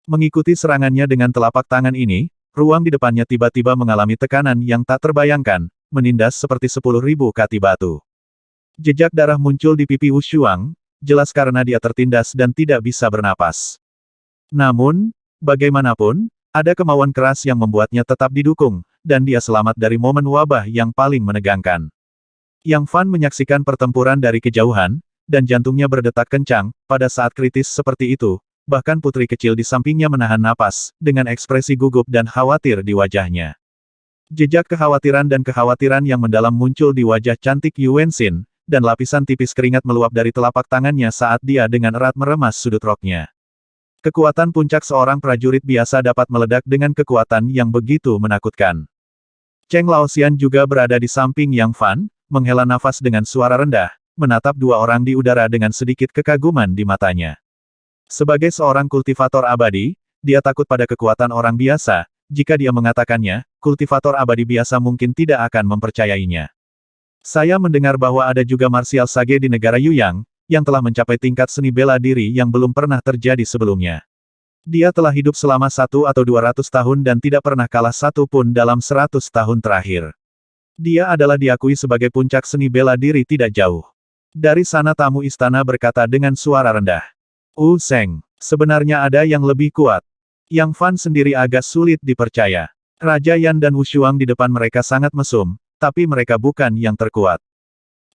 Mengikuti serangannya dengan telapak tangan ini, ruang di depannya tiba-tiba mengalami tekanan yang tak terbayangkan, menindas seperti 10.000 kati batu. Jejak darah muncul di pipi Wu Shuang, jelas karena dia tertindas dan tidak bisa bernapas. Namun, bagaimanapun, ada kemauan keras yang membuatnya tetap didukung, dan dia selamat dari momen wabah yang paling menegangkan. Yang Fan menyaksikan pertempuran dari kejauhan, dan jantungnya berdetak kencang, pada saat kritis seperti itu, bahkan putri kecil di sampingnya menahan napas, dengan ekspresi gugup dan khawatir di wajahnya. Jejak kekhawatiran dan kekhawatiran yang mendalam muncul di wajah cantik Yu Wenxin, dan lapisan tipis keringat meluap dari telapak tangannya saat dia dengan erat meremas sudut roknya. Kekuatan puncak seorang prajurit biasa dapat meledak dengan kekuatan yang begitu menakutkan. Cheng Laoxian juga berada di samping Yang Fan, menghela nafas dengan suara rendah, menatap dua orang di udara dengan sedikit kekaguman di matanya. Sebagai seorang kultivator abadi, dia takut pada kekuatan orang biasa, jika dia mengatakannya, kultivator abadi biasa mungkin tidak akan mempercayainya. Saya mendengar bahwa ada juga martial sage di negara Yuyang, yang telah mencapai tingkat seni bela diri yang belum pernah terjadi sebelumnya. Dia telah hidup selama 100 atau 200 tahun dan tidak pernah kalah satu pun dalam 100 tahun terakhir. Dia adalah diakui sebagai puncak seni bela diri tidak jauh. Dari sana tamu istana berkata dengan suara rendah. Wu Seng, sebenarnya ada yang lebih kuat. Yang Fan sendiri agak sulit dipercaya. Raja Yan dan Wu Shuang di depan mereka sangat mesum, tapi mereka bukan yang terkuat.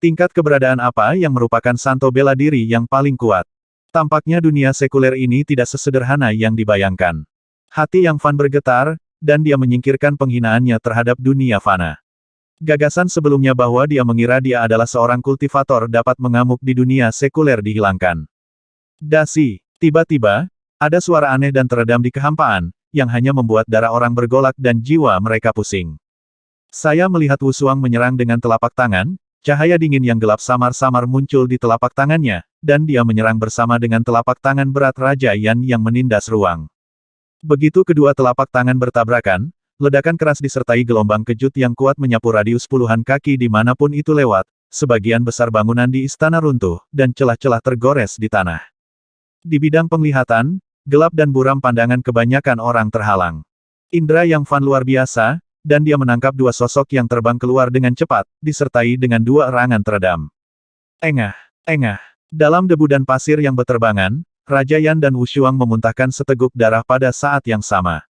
Tingkat keberadaan apa yang merupakan santo bela diri yang paling kuat? Tampaknya dunia sekuler ini tidak sesederhana yang dibayangkan. Hati Yang Fan bergetar, dan dia menyingkirkan penghinaannya terhadap dunia fana. Gagasan sebelumnya bahwa dia mengira dia adalah seorang kultivator dapat mengamuk di dunia sekuler dihilangkan. Dasi, tiba-tiba, ada suara aneh dan teredam di kehampaan, yang hanya membuat darah orang bergolak dan jiwa mereka pusing. Saya melihat Wu Shuang menyerang dengan telapak tangan, cahaya dingin yang gelap samar-samar muncul di telapak tangannya, dan dia menyerang bersama dengan telapak tangan berat Raja Yan yang menindas ruang. Begitu kedua telapak tangan bertabrakan, ledakan keras disertai gelombang kejut yang kuat menyapu radius puluhan kaki dimanapun itu lewat, sebagian besar bangunan di istana runtuh, dan celah-celah tergores di tanah. Di bidang penglihatan, gelap dan buram pandangan kebanyakan orang terhalang. Indra Yang Fan luar biasa, dan dia menangkap dua sosok yang terbang keluar dengan cepat, disertai dengan dua erangan teredam. Engah, engah. Dalam debu dan pasir yang beterbangan, Raja Yan dan Wu Shuang memuntahkan seteguk darah pada saat yang sama.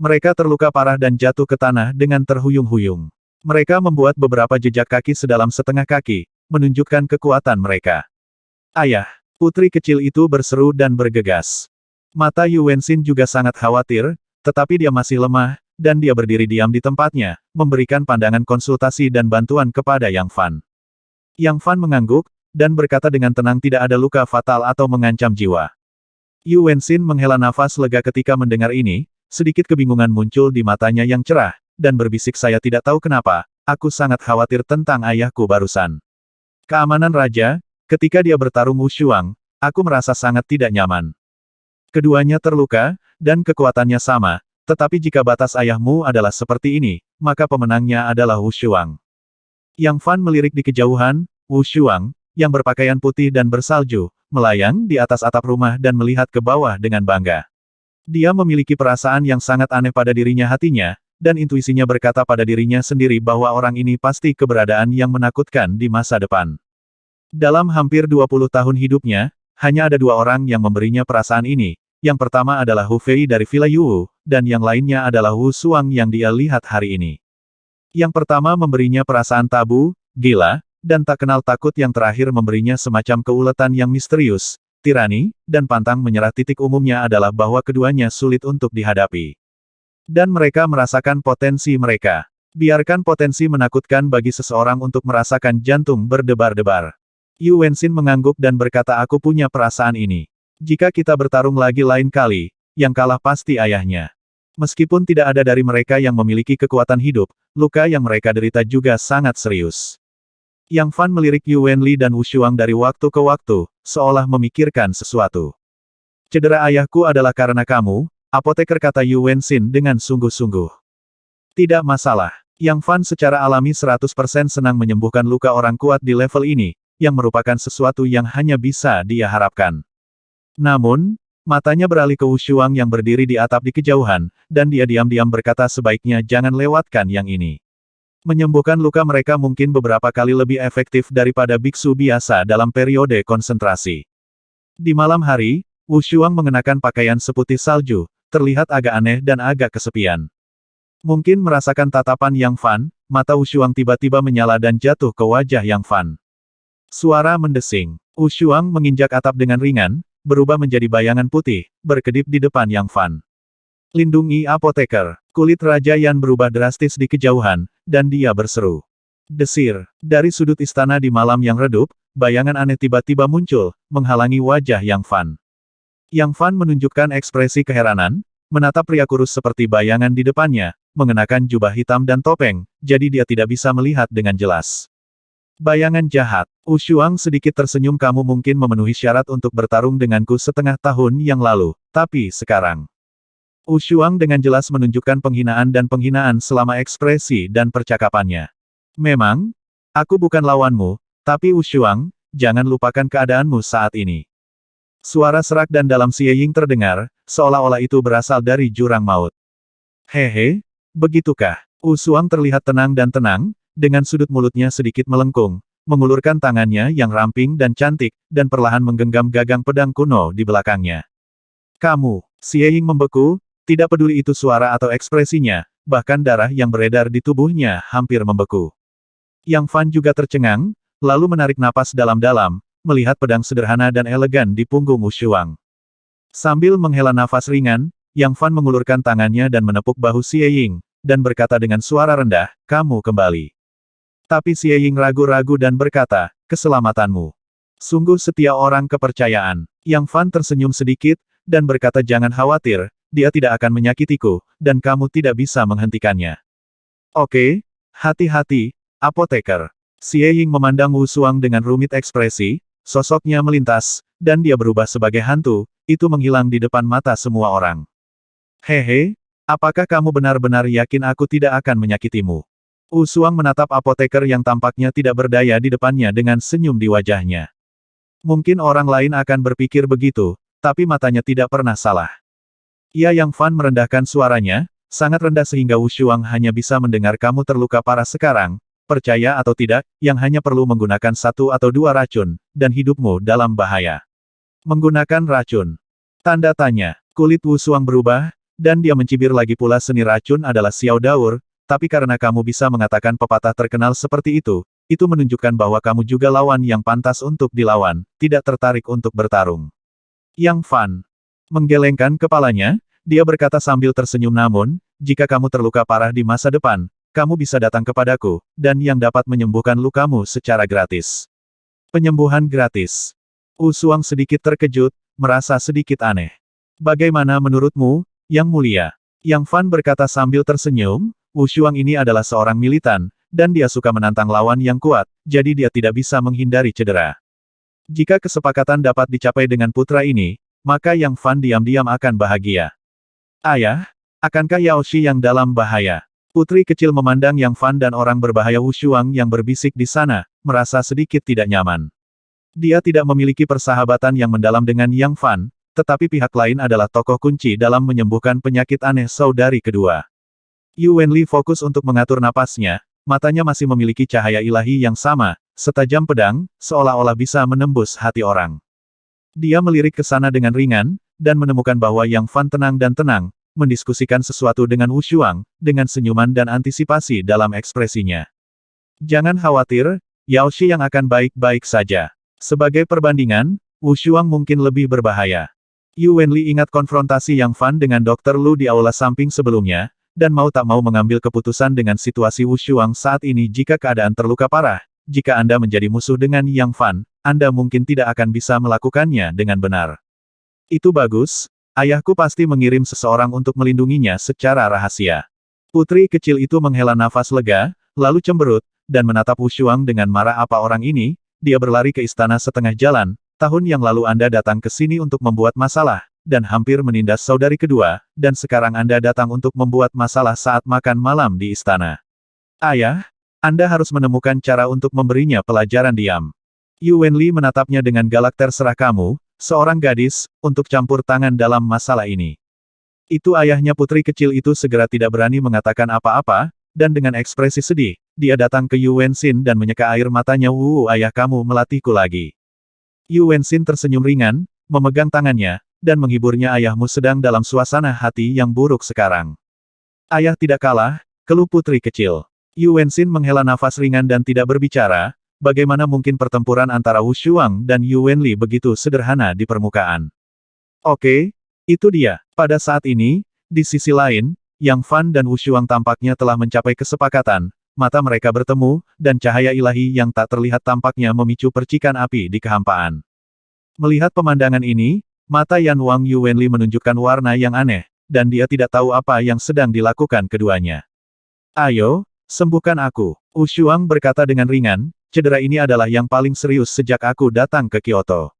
Mereka terluka parah dan jatuh ke tanah dengan terhuyung-huyung. Mereka membuat beberapa jejak kaki sedalam setengah kaki, menunjukkan kekuatan mereka. Ayah, putri kecil itu berseru dan bergegas. Mata Yu Wenxin juga sangat khawatir, tetapi dia masih lemah, dan dia berdiri diam di tempatnya, memberikan pandangan konsultasi dan bantuan kepada Yang Fan. Yang Fan mengangguk, dan berkata dengan tenang tidak ada luka fatal atau mengancam jiwa. Yu Wenxin menghela nafas lega ketika mendengar ini. Sedikit kebingungan muncul di matanya yang cerah, dan berbisik saya tidak tahu kenapa, aku sangat khawatir tentang ayahku barusan. Keamanan raja, ketika dia bertarung Wu Shuang, aku merasa sangat tidak nyaman. Keduanya terluka, dan kekuatannya sama, tetapi jika batas ayahmu adalah seperti ini, maka pemenangnya adalah Wu Shuang. Yang Fan melirik di kejauhan, Wu Shuang, yang berpakaian putih dan bersalju, melayang di atas atap rumah dan melihat ke bawah dengan bangga. Dia memiliki perasaan yang sangat aneh pada dirinya hatinya, dan intuisinya berkata pada dirinya sendiri bahwa orang ini pasti keberadaan yang menakutkan di masa depan. Dalam hampir 20 tahun hidupnya, hanya ada dua orang yang memberinya perasaan ini. Yang pertama adalah Hu Fei dari Villa Yu, dan yang lainnya adalah Wu Shuang yang dia lihat hari ini. Yang pertama memberinya perasaan tabu, gila, dan tak kenal takut, yang terakhir memberinya semacam keuletan yang misterius, tirani, dan pantang menyerah. Titik umumnya adalah bahwa keduanya sulit untuk dihadapi. Dan mereka merasakan potensi mereka. Biarkan potensi menakutkan bagi seseorang untuk merasakan jantung berdebar-debar. Yu Wenxin mengangguk dan berkata aku punya perasaan ini. Jika kita bertarung lagi lain kali, yang kalah pasti ayahnya. Meskipun tidak ada dari mereka yang memiliki kekuatan hidup, luka yang mereka derita juga sangat serius. Yang Fan melirik Yu Wenli dan Wu Shuang dari waktu ke waktu, seolah memikirkan sesuatu. Cedera ayahku adalah karena kamu, apoteker, kata Yu Wenxin dengan sungguh-sungguh. Tidak masalah. Yang Fan secara alami 100% senang menyembuhkan luka orang kuat di level ini, yang merupakan sesuatu yang hanya bisa dia harapkan. Namun, matanya beralih ke Wu Shuang yang berdiri di atap di kejauhan, dan dia diam-diam berkata sebaiknya jangan lewatkan yang ini. Menyembuhkan luka mereka mungkin beberapa kali lebih efektif daripada biksu biasa dalam periode konsentrasi. Di malam hari, Wu Shuang mengenakan pakaian seputih salju, terlihat agak aneh dan agak kesepian. Mungkin merasakan tatapan Yang Fan, mata Wu Shuang tiba-tiba menyala dan jatuh ke wajah Yang Fan. Suara mendesing. Wu Shuang menginjak atap dengan ringan, berubah menjadi bayangan putih, berkedip di depan Yang Fan. Lindungi apoteker. Kulit Raja Yan berubah drastis di kejauhan, dan dia berseru. Desir. Dari sudut istana di malam yang redup, bayangan aneh tiba-tiba muncul, menghalangi wajah Yang Fan. Yang Fan menunjukkan ekspresi keheranan, menatap pria kurus seperti bayangan di depannya, mengenakan jubah hitam dan topeng, jadi dia tidak bisa melihat dengan jelas. Bayangan jahat. Wu Shuang sedikit tersenyum, kamu mungkin memenuhi syarat untuk bertarung denganku setengah tahun yang lalu, tapi sekarang. Wu Shuang dengan jelas menunjukkan penghinaan dan penghinaan selama ekspresi dan percakapannya. Memang, aku bukan lawanmu, tapi Wu Shuang, jangan lupakan keadaanmu saat ini. Suara serak dan dalam Xie Ying terdengar, seolah-olah itu berasal dari jurang maut. Hehe, begitukah? Wu Shuang terlihat tenang dan tenang, dengan sudut mulutnya sedikit melengkung, mengulurkan tangannya yang ramping dan cantik, dan perlahan menggenggam gagang pedang kuno di belakangnya. Kamu, Xie Ying membeku, tidak peduli itu suara atau ekspresinya, bahkan darah yang beredar di tubuhnya hampir membeku. Yang Fan juga tercengang, lalu menarik napas dalam-dalam, melihat pedang sederhana dan elegan di punggung Wu Shuang. Sambil menghela nafas ringan, Yang Fan mengulurkan tangannya dan menepuk bahu Xie Ying, dan berkata dengan suara rendah, kamu kembali. Tapi Xie Ying ragu-ragu dan berkata, keselamatanmu. Sungguh setia orang kepercayaan. Yang Fan tersenyum sedikit, dan berkata jangan khawatir, dia tidak akan menyakitiku, dan kamu tidak bisa menghentikannya. Oke, hati-hati, apoteker. Xie Ying memandang Wu Shuang dengan rumit ekspresi, sosoknya melintas, dan dia berubah sebagai hantu, itu menghilang di depan mata semua orang. Hehe, apakah kamu benar-benar yakin aku tidak akan menyakitimu? Wu Shuang menatap apoteker yang tampaknya tidak berdaya di depannya dengan senyum di wajahnya. Mungkin orang lain akan berpikir begitu, tapi matanya tidak pernah salah. Yang Fan merendahkan suaranya, sangat rendah sehingga Wu Shuang hanya bisa mendengar kamu terluka parah sekarang, percaya atau tidak, yang hanya perlu menggunakan 1 atau 2 racun, dan hidupmu dalam bahaya. Menggunakan racun. Tanda tanya, kulit Wu Shuang berubah, dan dia mencibir lagi pula seni racun adalah Xiao Daur, tapi karena kamu bisa mengatakan pepatah terkenal seperti itu menunjukkan bahwa kamu juga lawan yang pantas untuk dilawan, tidak tertarik untuk bertarung. Yang Fan menggelengkan kepalanya, dia berkata sambil tersenyum namun, jika kamu terluka parah di masa depan, kamu bisa datang kepadaku, dan yang dapat menyembuhkan lukamu secara gratis. Penyembuhan gratis. Wu Shuang sedikit terkejut, merasa sedikit aneh. Bagaimana menurutmu, Yang Mulia? Yang Fan berkata sambil tersenyum, Wu Shuang ini adalah seorang militan, dan dia suka menantang lawan yang kuat, jadi dia tidak bisa menghindari cedera. Jika kesepakatan dapat dicapai dengan putra ini, maka Yang Fan diam-diam akan bahagia. Ayah, akankah Yao Shi yang dalam bahaya? Putri kecil memandang Yang Fan dan orang berbahaya Wu Shuang yang berbisik di sana, merasa sedikit tidak nyaman. Dia tidak memiliki persahabatan yang mendalam dengan Yang Fan, tetapi pihak lain adalah tokoh kunci dalam menyembuhkan penyakit aneh saudari kedua. Yu Wenli fokus untuk mengatur napasnya, matanya masih memiliki cahaya ilahi yang sama, setajam pedang, seolah-olah bisa menembus hati orang. Dia melirik ke sana dengan ringan, dan menemukan bahwa Yang Fan tenang dan tenang, mendiskusikan sesuatu dengan Wu Shuang, dengan senyuman dan antisipasi dalam ekspresinya. Jangan khawatir, Yao Shi yang akan baik-baik saja. Sebagai perbandingan, Wu Shuang mungkin lebih berbahaya. Yu Wenli ingat konfrontasi Yang Fan dengan Dr. Lu di aula samping sebelumnya, dan mau tak mau mengambil keputusan dengan situasi Wu Shuang saat ini jika keadaan terluka parah. Jika Anda menjadi musuh dengan Yang Fan, Anda mungkin tidak akan bisa melakukannya dengan benar. Itu bagus, ayahku pasti mengirim seseorang untuk melindunginya secara rahasia. Putri kecil itu menghela nafas lega, lalu cemberut, dan menatap Wu Shuang dengan marah apa orang ini, dia berlari ke istana setengah jalan, tahun yang lalu Anda datang ke sini untuk membuat masalah, dan hampir menindas saudari kedua, dan sekarang Anda datang untuk membuat masalah saat makan malam di istana. Ayah, Anda harus menemukan cara untuk memberinya pelajaran diam. Yu Wenli menatapnya dengan galak. Terserah kamu, seorang gadis, untuk campur tangan dalam masalah ini. Itu ayahnya putri kecil itu segera tidak berani mengatakan apa-apa, dan dengan ekspresi sedih, dia datang ke Yu Wenxin dan menyeka air matanya. Ayah kamu melatihku lagi. Yu Wenxin tersenyum ringan, memegang tangannya, dan menghiburnya. Ayahmu sedang dalam suasana hati yang buruk sekarang. Ayah tidak kalah, keluh putri kecil. Yu Wenxin menghela nafas ringan dan tidak berbicara. Bagaimana mungkin pertempuran antara Wu Shuang dan Yu Wenli begitu sederhana di permukaan? Oke, itu dia. Pada saat ini, di sisi lain, Yang Fan dan Wu Shuang tampaknya telah mencapai kesepakatan. Mata mereka bertemu, dan cahaya ilahi yang tak terlihat tampaknya memicu percikan api di kehampaan. Melihat pemandangan ini, mata Yan Wang Yu Wenli menunjukkan warna yang aneh, dan dia tidak tahu apa yang sedang dilakukan keduanya. Ayo, sembuhkan aku. Wu Shuang berkata dengan ringan. Cedera ini adalah yang paling serius sejak aku datang ke Kyoto.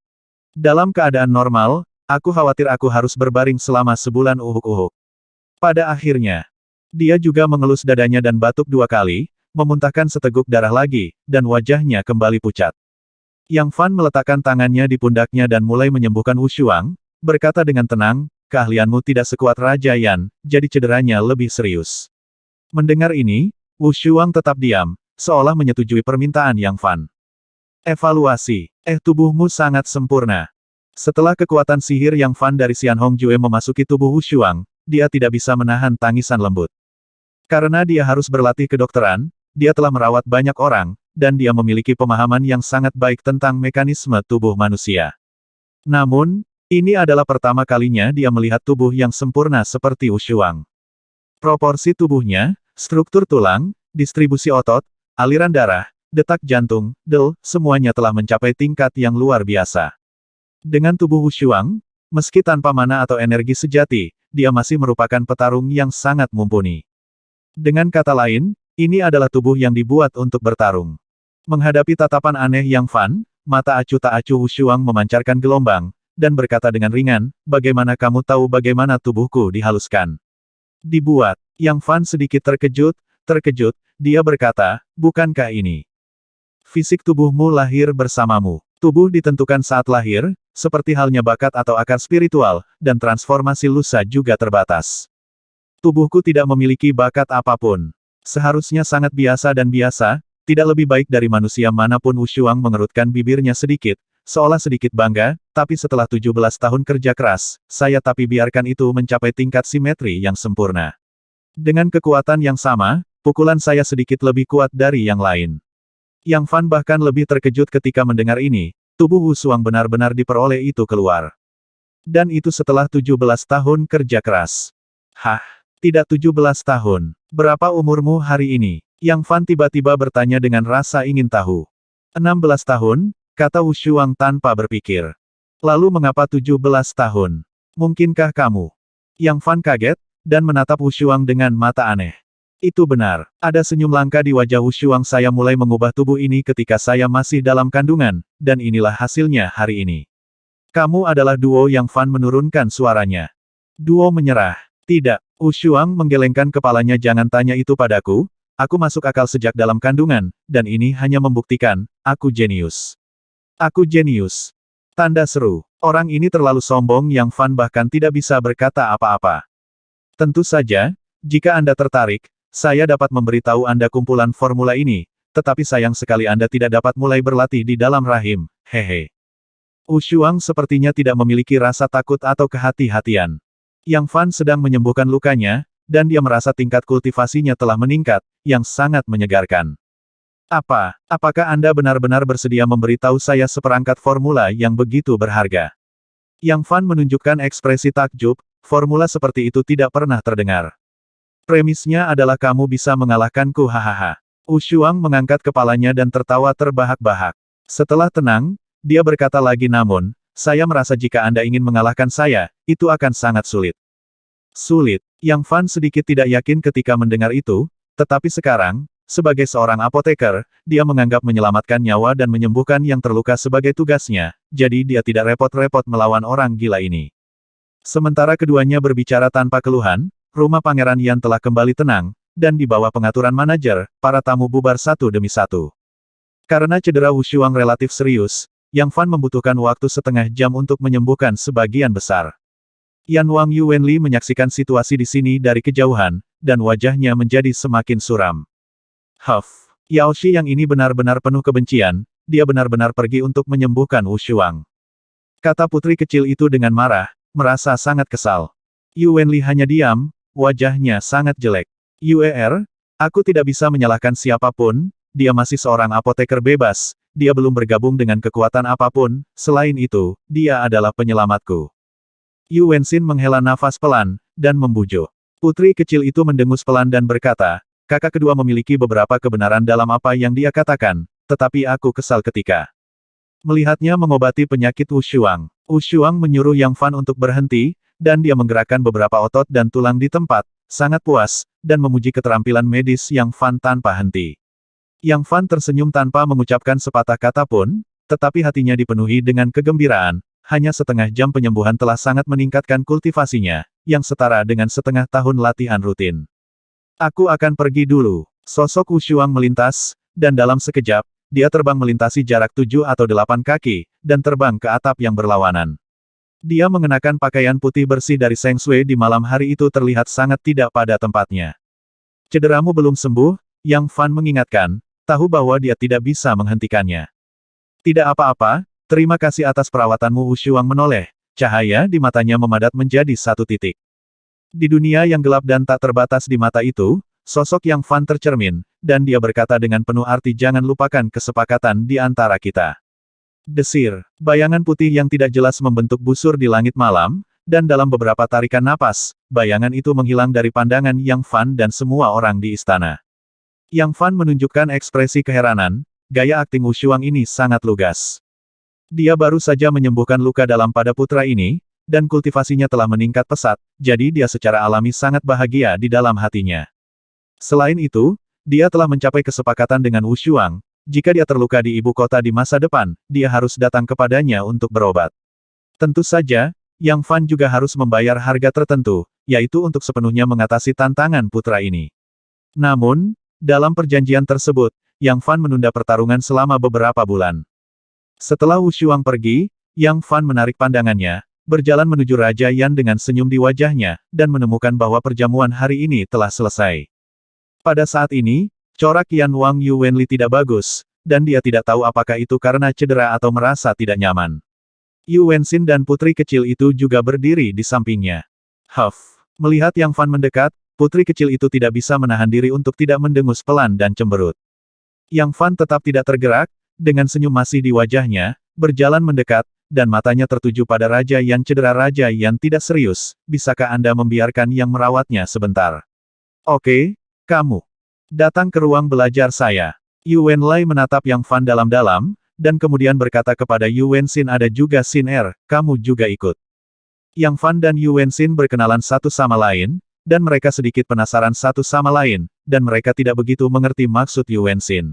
Dalam keadaan normal, aku khawatir aku harus berbaring selama sebulan. Uhuk-uhuk. Pada akhirnya, dia juga mengelus dadanya dan batuk 2 kali, memuntahkan seteguk darah lagi, dan wajahnya kembali pucat. Yang Fan meletakkan tangannya di pundaknya dan mulai menyembuhkan Wu Shuang, berkata dengan tenang, keahlianmu tidak sekuat Raja Yan, jadi cederanya lebih serius. Mendengar ini, Wu Shuang tetap diam, seolah menyetujui permintaan Yang Fan. Evaluasi. Tubuhmu sangat sempurna. Setelah kekuatan sihir Yang Fan dari Xian Hongjue memasuki tubuh Wu Shuang, dia tidak bisa menahan tangisan lembut. Karena dia harus berlatih kedokteran, dia telah merawat banyak orang, dan dia memiliki pemahaman yang sangat baik tentang mekanisme tubuh manusia. Namun, ini adalah pertama kalinya dia melihat tubuh yang sempurna seperti Wu Shuang. Proporsi tubuhnya, struktur tulang, distribusi otot, aliran darah, detak jantung, semuanya telah mencapai tingkat yang luar biasa. Dengan tubuh Wu Shuang, meski tanpa mana atau energi sejati, dia masih merupakan petarung yang sangat mumpuni. Dengan kata lain, ini adalah tubuh yang dibuat untuk bertarung. Menghadapi tatapan aneh Yang Fan, mata acuh tak acuh Wu Shuang memancarkan gelombang, dan berkata dengan ringan, bagaimana kamu tahu bagaimana tubuhku dihaluskan? Dibuat. Yang Fan sedikit terkejut, dia berkata, bukankah ini fisik tubuhmu lahir bersamamu? Tubuh ditentukan saat lahir, seperti halnya bakat atau akar spiritual, dan transformasi lusa juga terbatas. Tubuhku tidak memiliki bakat apapun. Seharusnya sangat biasa dan biasa, tidak lebih baik dari manusia manapun. Wu Shuang mengerutkan bibirnya sedikit, seolah sedikit bangga, tapi setelah 17 tahun kerja keras, saya biarkan itu mencapai tingkat simetri yang sempurna. Dengan kekuatan yang sama, pukulan saya sedikit lebih kuat dari yang lain. Yang Fan bahkan lebih terkejut ketika mendengar ini, tubuh Wu Shuang benar-benar diperoleh itu keluar. Dan itu setelah 17 tahun kerja keras. Hah? Tidak 17 tahun. Berapa umurmu hari ini? Yang Fan tiba-tiba bertanya dengan rasa ingin tahu. 16 tahun, kata Wu Shuang tanpa berpikir. Lalu mengapa 17 tahun? Mungkinkah kamu? Yang Fan kaget, dan menatap Wu Shuang dengan mata aneh. Itu benar. Ada senyum langka di wajah Wu Shuang. Saya mulai mengubah tubuh ini ketika saya masih dalam kandungan, dan inilah hasilnya hari ini. Kamu adalah duo. Yang Fan menurunkan suaranya. Duo menyerah. Tidak. Wu Shuang menggelengkan kepalanya. Jangan tanya itu padaku. Aku masuk akal sejak dalam kandungan, dan ini hanya membuktikan, aku jenius. Aku jenius. Tanda seru. Orang ini terlalu sombong. Yang Fan bahkan tidak bisa berkata apa-apa. Tentu saja, jika Anda tertarik, saya dapat memberitahu Anda kumpulan formula ini, tetapi sayang sekali Anda tidak dapat mulai berlatih di dalam rahim, hehe. Wu Shuang sepertinya tidak memiliki rasa takut atau kehati-hatian. Yang Fan sedang menyembuhkan lukanya, dan dia merasa tingkat kultivasinya telah meningkat, yang sangat menyegarkan. Apakah Anda benar-benar bersedia memberitahu saya seperangkat formula yang begitu berharga? Yang Fan menunjukkan ekspresi takjub, formula seperti itu tidak pernah terdengar. Premisnya adalah kamu bisa mengalahkanku. Hahaha. Wu Shuang mengangkat kepalanya dan tertawa terbahak-bahak. Setelah tenang, dia berkata lagi, namun, saya merasa jika Anda ingin mengalahkan saya, itu akan sangat sulit. Sulit. Yang Fan sedikit tidak yakin ketika mendengar itu, tetapi sekarang, sebagai seorang apoteker, dia menganggap menyelamatkan nyawa dan menyembuhkan yang terluka sebagai tugasnya, jadi dia tidak repot-repot melawan orang gila ini. Sementara keduanya berbicara tanpa keluhan, rumah Pangeran Yan telah kembali tenang, dan di bawah pengaturan manajer, para tamu bubar satu demi satu. Karena cedera Wushuang relatif serius, Yang Fan membutuhkan waktu setengah jam untuk menyembuhkan sebagian besar. Yan Wang Yuwenli menyaksikan situasi di sini dari kejauhan, dan wajahnya menjadi semakin suram. Huff, Yao Shi yang ini benar-benar penuh kebencian, dia benar-benar pergi untuk menyembuhkan Wushuang. Kata putri kecil itu dengan marah, merasa sangat kesal. Yuwenli hanya diam, wajahnya sangat jelek. Yuer, aku tidak bisa menyalahkan siapapun, dia masih seorang apoteker bebas, dia belum bergabung dengan kekuatan apapun, selain itu, dia adalah penyelamatku. Yu Wenxin menghela nafas pelan, dan membujuk. Putri kecil itu mendengus pelan dan berkata, kakak kedua memiliki beberapa kebenaran dalam apa yang dia katakan, tetapi aku kesal ketika melihatnya mengobati penyakit Wushuang. Wushuang menyuruh Yang Fan untuk berhenti, dan dia menggerakkan beberapa otot dan tulang di tempat, sangat puas, dan memuji keterampilan medis Yang Fan tanpa henti. Yang Fan tersenyum tanpa mengucapkan sepatah kata pun, tetapi hatinya dipenuhi dengan kegembiraan. Hanya setengah jam penyembuhan telah sangat meningkatkan kultivasinya, yang setara dengan setengah tahun latihan rutin. Aku akan pergi dulu. Sosok Wushuang melintas, dan dalam sekejap, dia terbang melintasi jarak 7 atau 8 kaki, dan terbang ke atap yang berlawanan. Dia mengenakan pakaian putih bersih dari Seng Shui di malam hari itu terlihat sangat tidak pada tempatnya. Cederamu belum sembuh, Yang Fan mengingatkan, tahu bahwa dia tidak bisa menghentikannya. Tidak apa-apa, terima kasih atas perawatanmu. Wushuang menoleh, cahaya di matanya memadat menjadi satu titik. Di dunia yang gelap dan tak terbatas di mata itu, sosok Yang Fan tercermin, dan dia berkata dengan penuh arti jangan lupakan kesepakatan di antara kita. Desir, bayangan putih yang tidak jelas membentuk busur di langit malam, dan dalam beberapa tarikan napas, bayangan itu menghilang dari pandangan Yang Fan dan semua orang di istana. Yang Fan menunjukkan ekspresi keheranan, gaya akting Wushuang ini sangat lugas. Dia baru saja menyembuhkan luka dalam pada putra ini, dan kultivasinya telah meningkat pesat, jadi dia secara alami sangat bahagia di dalam hatinya. Selain itu, dia telah mencapai kesepakatan dengan Wushuang, jika dia terluka di ibu kota di masa depan, dia harus datang kepadanya untuk berobat. Tentu saja, Yang Fan juga harus membayar harga tertentu, yaitu untuk sepenuhnya mengatasi tantangan putra ini. Namun, dalam perjanjian tersebut, Yang Fan menunda pertarungan selama beberapa bulan. Setelah Wushuang pergi, Yang Fan menarik pandangannya, berjalan menuju Raja Yan dengan senyum di wajahnya, dan menemukan bahwa perjamuan hari ini telah selesai. Pada saat ini, corak Yan Wang Yuwenli tidak bagus, dan dia tidak tahu apakah itu karena cedera atau merasa tidak nyaman. Yu Wenxin dan putri kecil itu juga berdiri di sampingnya. Huff. Melihat Yang Fan mendekat, putri kecil itu tidak bisa menahan diri untuk tidak mendengus pelan dan cemberut. Yang Fan tetap tidak tergerak, dengan senyum masih di wajahnya, berjalan mendekat, dan matanya tertuju pada Raja Yan. Cedera Raja Yan tidak serius, bisakah Anda membiarkan Yang merawatnya sebentar? Oke, kamu. Datang ke ruang belajar saya. Yu Wenlai menatap Yang Fan dalam-dalam, dan kemudian berkata kepada Yu Wenxin ada juga Xin Er, kamu juga ikut. Yang Fan dan Yu Wenxin berkenalan satu sama lain, dan mereka sedikit penasaran satu sama lain, dan mereka tidak begitu mengerti maksud Yu Wenxin.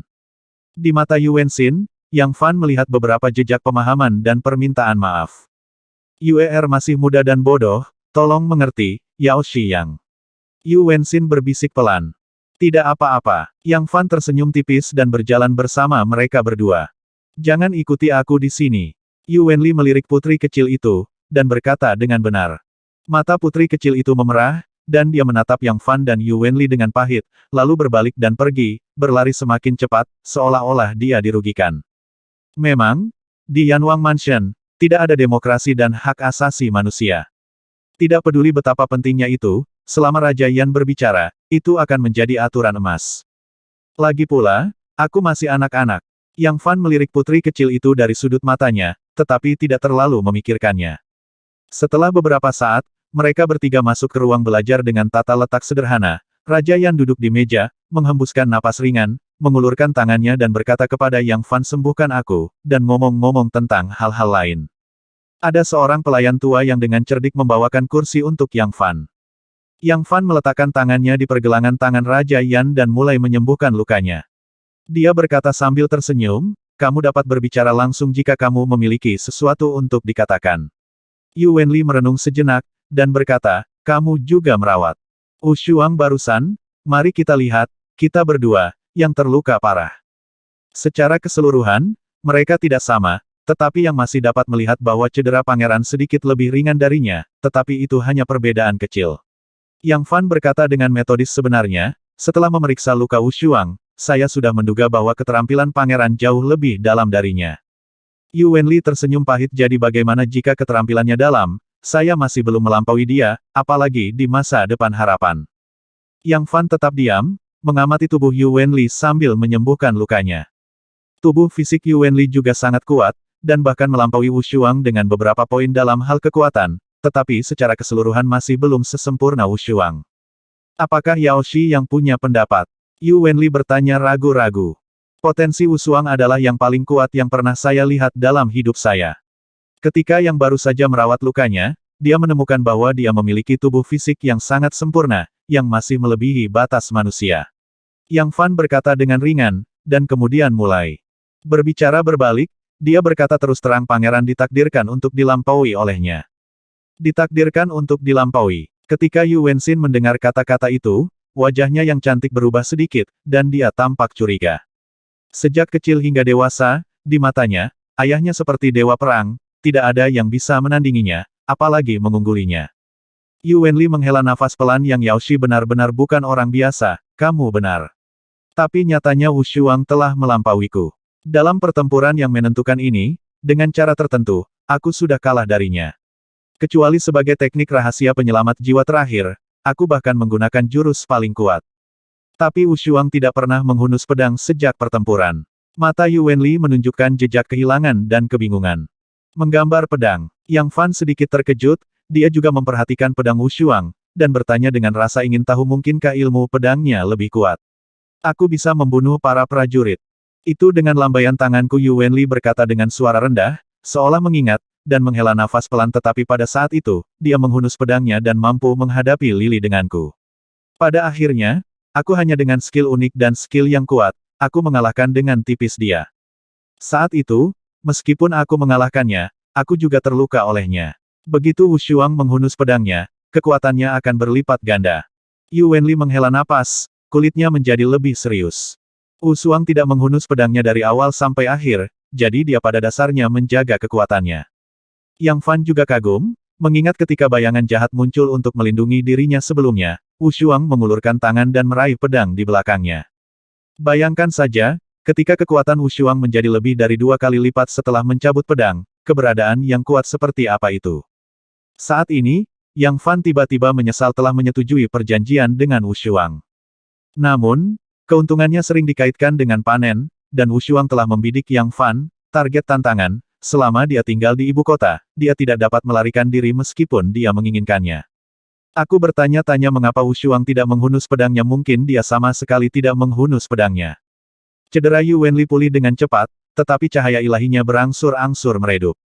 Di mata Yu Wenxin, Yang Fan melihat beberapa jejak pemahaman dan permintaan maaf. Yuer masih muda dan bodoh, tolong mengerti, Yao Shi Yang. Yu Wenxin berbisik pelan. Tidak apa-apa, Yang Fan tersenyum tipis dan berjalan bersama mereka berdua. Jangan ikuti aku di sini. Yu Wenli melirik putri kecil itu, dan berkata dengan benar. Mata putri kecil itu memerah, dan dia menatap Yang Fan dan Yu Wenli dengan pahit, lalu berbalik dan pergi, berlari semakin cepat, seolah-olah dia dirugikan. Memang, di Yanwang Mansion, tidak ada demokrasi dan hak asasi manusia. Tidak peduli betapa pentingnya itu, selama Raja Yan berbicara, itu akan menjadi aturan emas. Lagi pula, aku masih anak-anak. Yang Fan melirik putri kecil itu dari sudut matanya, tetapi tidak terlalu memikirkannya. Setelah beberapa saat, mereka bertiga masuk ke ruang belajar dengan tata letak sederhana. Raja Yan duduk di meja, menghembuskan napas ringan, mengulurkan tangannya dan berkata kepada Yang Fan sembuhkan aku, dan ngomong-ngomong tentang hal-hal lain. Ada seorang pelayan tua yang dengan cerdik membawakan kursi untuk Yang Fan. Yang Fan meletakkan tangannya di pergelangan tangan Raja Yan dan mulai menyembuhkan lukanya. Dia berkata sambil tersenyum, kamu dapat berbicara langsung jika kamu memiliki sesuatu untuk dikatakan. Yu Wenli merenung sejenak, dan berkata, kamu juga merawat Wushuang barusan, mari kita lihat, kita berdua, yang terluka parah. Secara keseluruhan, mereka tidak sama, tetapi yang masih dapat melihat bahwa cedera pangeran sedikit lebih ringan darinya, tetapi itu hanya perbedaan kecil. Yang Fan berkata dengan metodis sebenarnya, setelah memeriksa luka Wushuang, saya sudah menduga bahwa keterampilan pangeran jauh lebih dalam darinya. Yu Wenli tersenyum pahit. Jadi bagaimana jika keterampilannya dalam, saya masih belum melampaui dia, apalagi di masa depan harapan. Yang Fan tetap diam, mengamati tubuh Yu Wenli sambil menyembuhkan lukanya. Tubuh fisik Yu Wenli juga sangat kuat, dan bahkan melampaui Wushuang dengan beberapa poin dalam hal kekuatan, tetapi secara keseluruhan masih belum sesempurna Wushuang. Apakah Yao Shi yang punya pendapat? Yu Wenli bertanya ragu-ragu. Potensi Wushuang adalah yang paling kuat yang pernah saya lihat dalam hidup saya. Ketika yang baru saja merawat lukanya, dia menemukan bahwa dia memiliki tubuh fisik yang sangat sempurna, yang masih melebihi batas manusia. Yang Fan berkata dengan ringan, dan kemudian mulai berbicara berbalik. Dia berkata terus terang pangeran ditakdirkan untuk dilampaui olehnya. Ditakdirkan untuk dilampaui. Ketika Yu Wenxin mendengar kata-kata itu, wajahnya yang cantik berubah sedikit, dan dia tampak curiga. Sejak kecil hingga dewasa, di matanya, ayahnya seperti dewa perang, tidak ada yang bisa menandinginya, apalagi mengunggulinya. Yu Wenli menghela nafas pelan. Yang Yao Shi benar-benar bukan orang biasa, kamu benar. Tapi nyatanya Wushuang telah melampauiku. Dalam pertempuran yang menentukan ini, dengan cara tertentu, aku sudah kalah darinya. Kecuali sebagai teknik rahasia penyelamat jiwa terakhir, aku bahkan menggunakan jurus paling kuat. Tapi Wushuang tidak pernah menghunus pedang sejak pertempuran. Mata Yu Wenli menunjukkan jejak kehilangan dan kebingungan. Menggambar pedang. Yang Fan sedikit terkejut, dia juga memperhatikan pedang Wushuang, dan bertanya dengan rasa ingin tahu mungkinkah ilmu pedangnya lebih kuat. Aku bisa membunuh para prajurit. Itu dengan lambaian tanganku. Yu Wenli berkata dengan suara rendah, seolah mengingat, dan menghela nafas pelan. Tetapi pada saat itu, dia menghunus pedangnya dan mampu menghadapi Lili denganku. Pada akhirnya, aku hanya dengan skill unik dan skill yang kuat, aku mengalahkan dengan tipis dia. Saat itu, meskipun aku mengalahkannya, aku juga terluka olehnya. Begitu Wushuang menghunus pedangnya, kekuatannya akan berlipat ganda. Yu Wenli menghela napas, kulitnya menjadi lebih serius. Wushuang tidak menghunus pedangnya dari awal sampai akhir, jadi dia pada dasarnya menjaga kekuatannya. Yang Fan juga kagum, mengingat ketika bayangan jahat muncul untuk melindungi dirinya sebelumnya, Wushuang mengulurkan tangan dan meraih pedang di belakangnya. Bayangkan saja, ketika kekuatan Wushuang menjadi lebih dari 2 kali lipat setelah mencabut pedang, keberadaan yang kuat seperti apa itu. Saat ini, Yang Fan tiba-tiba menyesal telah menyetujui perjanjian dengan Wushuang. Namun, keuntungannya sering dikaitkan dengan panen, dan Wushuang telah membidik Yang Fan, target tantangan, selama dia tinggal di ibu kota, dia tidak dapat melarikan diri meskipun dia menginginkannya. Aku bertanya-tanya mengapa Wushuang tidak menghunus pedangnya. Mungkin dia sama sekali tidak menghunus pedangnya. Cedera Yu Wenli pulih dengan cepat, tetapi cahaya ilahinya berangsur-angsur meredup.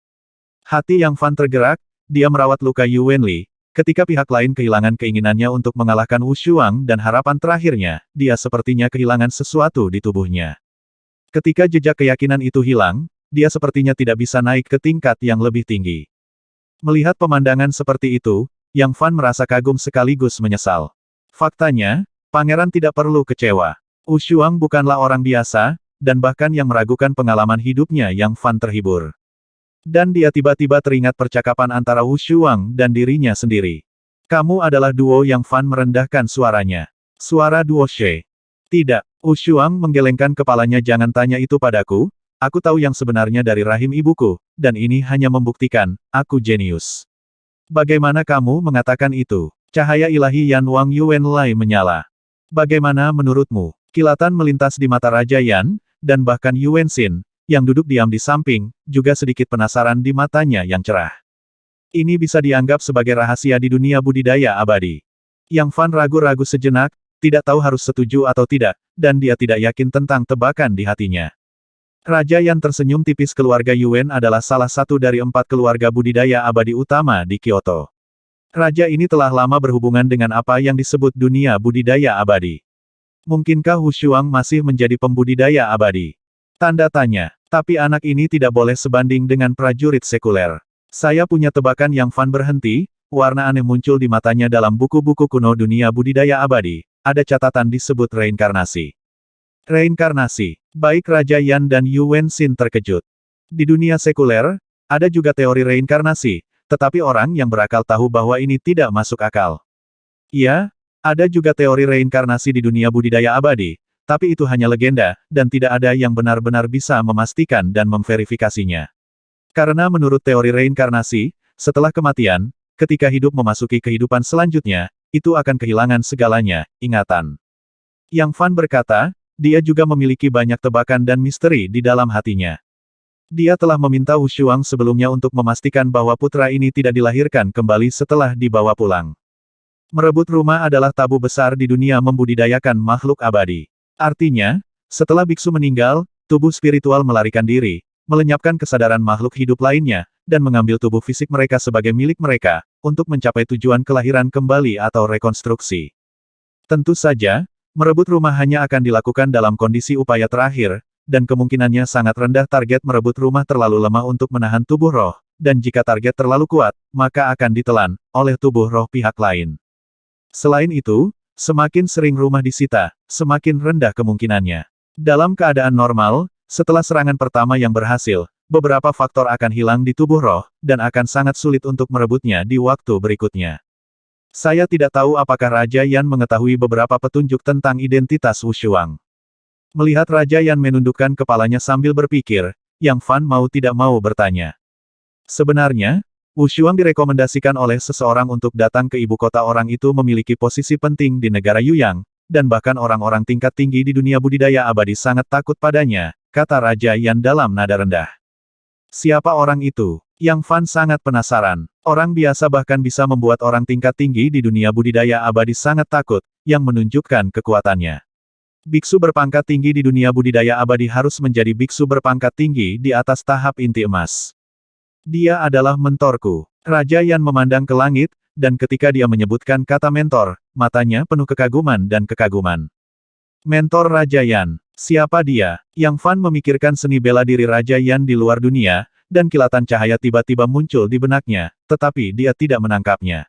Hati Yang Fan tergerak, dia merawat luka Yu Wenli. Ketika pihak lain kehilangan keinginannya untuk mengalahkan Wushuang dan harapan terakhirnya, dia sepertinya kehilangan sesuatu di tubuhnya. Ketika jejak keyakinan itu hilang, dia sepertinya tidak bisa naik ke tingkat yang lebih tinggi. Melihat pemandangan seperti itu, Yang Fan merasa kagum sekaligus menyesal. Faktanya, pangeran tidak perlu kecewa. Wushuang bukanlah orang biasa, dan bahkan yang meragukan pengalaman hidupnya. Yang Fan terhibur. Dan dia tiba-tiba teringat percakapan antara Wushuang dan dirinya sendiri. Kamu adalah duo. Yang Fan merendahkan suaranya. Suara duo She. Tidak. Wushuang menggelengkan kepalanya. Jangan tanya itu padaku, aku tahu yang sebenarnya dari rahim ibuku, dan ini hanya membuktikan, aku jenius. Bagaimana kamu mengatakan itu? Cahaya ilahi Yan Wang Yuanlai menyala. Bagaimana menurutmu? Kilatan melintas di mata Raja Yan, dan bahkan Yu Wenxin, yang duduk diam di samping, juga sedikit penasaran di matanya yang cerah. Ini bisa dianggap sebagai rahasia di dunia budidaya abadi. Yang Fan ragu-ragu sejenak, tidak tahu harus setuju atau tidak, dan dia tidak yakin tentang tebakan di hatinya. Raja Yan tersenyum tipis. Keluarga Yuan adalah salah satu dari 4 keluarga budidaya abadi utama di Kyoto. Raja ini telah lama berhubungan dengan apa yang disebut dunia budidaya abadi. Mungkinkah Wushuang masih menjadi pembudidaya abadi? Tanda tanya. Tapi anak ini tidak boleh sebanding dengan prajurit sekuler. Saya punya tebakan. Yang Fan berhenti, warna aneh muncul di matanya. Dalam buku-buku kuno dunia budidaya abadi, ada catatan disebut reinkarnasi. Reinkarnasi. Baik Raja Yan dan Yu Wenxin terkejut. Di dunia sekuler, ada juga teori reinkarnasi, tetapi orang yang berakal tahu bahwa ini tidak masuk akal. Iya, ada juga teori reinkarnasi di dunia budidaya abadi, tapi itu hanya legenda, dan tidak ada yang benar-benar bisa memastikan dan memverifikasinya. Karena menurut teori reinkarnasi, setelah kematian, ketika hidup memasuki kehidupan selanjutnya, itu akan kehilangan segalanya, ingatan. Yang Fan berkata, dia juga memiliki banyak tebakan dan misteri di dalam hatinya. Dia telah meminta Wu Shuang sebelumnya untuk memastikan bahwa putra ini tidak dilahirkan kembali setelah dibawa pulang. Merebut rumah adalah tabu besar di dunia membudidayakan makhluk abadi. Artinya, setelah biksu meninggal, tubuh spiritual melarikan diri, melenyapkan kesadaran makhluk hidup lainnya, dan mengambil tubuh fisik mereka sebagai milik mereka, untuk mencapai tujuan kelahiran kembali atau rekonstruksi. Tentu saja, merebut rumah hanya akan dilakukan dalam kondisi upaya terakhir, dan kemungkinannya sangat rendah target merebut rumah terlalu lemah untuk menahan tubuh roh, dan jika target terlalu kuat, maka akan ditelan oleh tubuh roh pihak lain. Selain itu, semakin sering rumah disita, semakin rendah kemungkinannya. Dalam keadaan normal, setelah serangan pertama yang berhasil, beberapa faktor akan hilang di tubuh roh, dan akan sangat sulit untuk merebutnya di waktu berikutnya. Saya tidak tahu apakah Raja Yan mengetahui beberapa petunjuk tentang identitas Wu Shuang. Melihat Raja Yan menundukkan kepalanya sambil berpikir, Yang Fan mau tidak mau bertanya. Sebenarnya, Wu Shuang direkomendasikan oleh seseorang untuk datang ke ibu kota. Orang itu memiliki posisi penting di negara Yuyang, dan bahkan orang-orang tingkat tinggi di dunia budidaya abadi sangat takut padanya, kata Raja Yan dalam nada rendah. Siapa orang itu? Yang Fan sangat penasaran. Orang biasa bahkan bisa membuat orang tingkat tinggi di dunia budidaya abadi sangat takut, yang menunjukkan kekuatannya. Biksu berpangkat tinggi di dunia budidaya abadi harus menjadi biksu berpangkat tinggi di atas tahap inti emas. Dia adalah mentorku. Raja Yan memandang ke langit, dan ketika dia menyebutkan kata mentor, matanya penuh kekaguman dan kekaguman. Mentor Raja Yan. Siapa dia? Yang Fan memikirkan seni bela diri Raja Yan di luar dunia, dan kilatan cahaya tiba-tiba muncul di benaknya, tetapi dia tidak menangkapnya.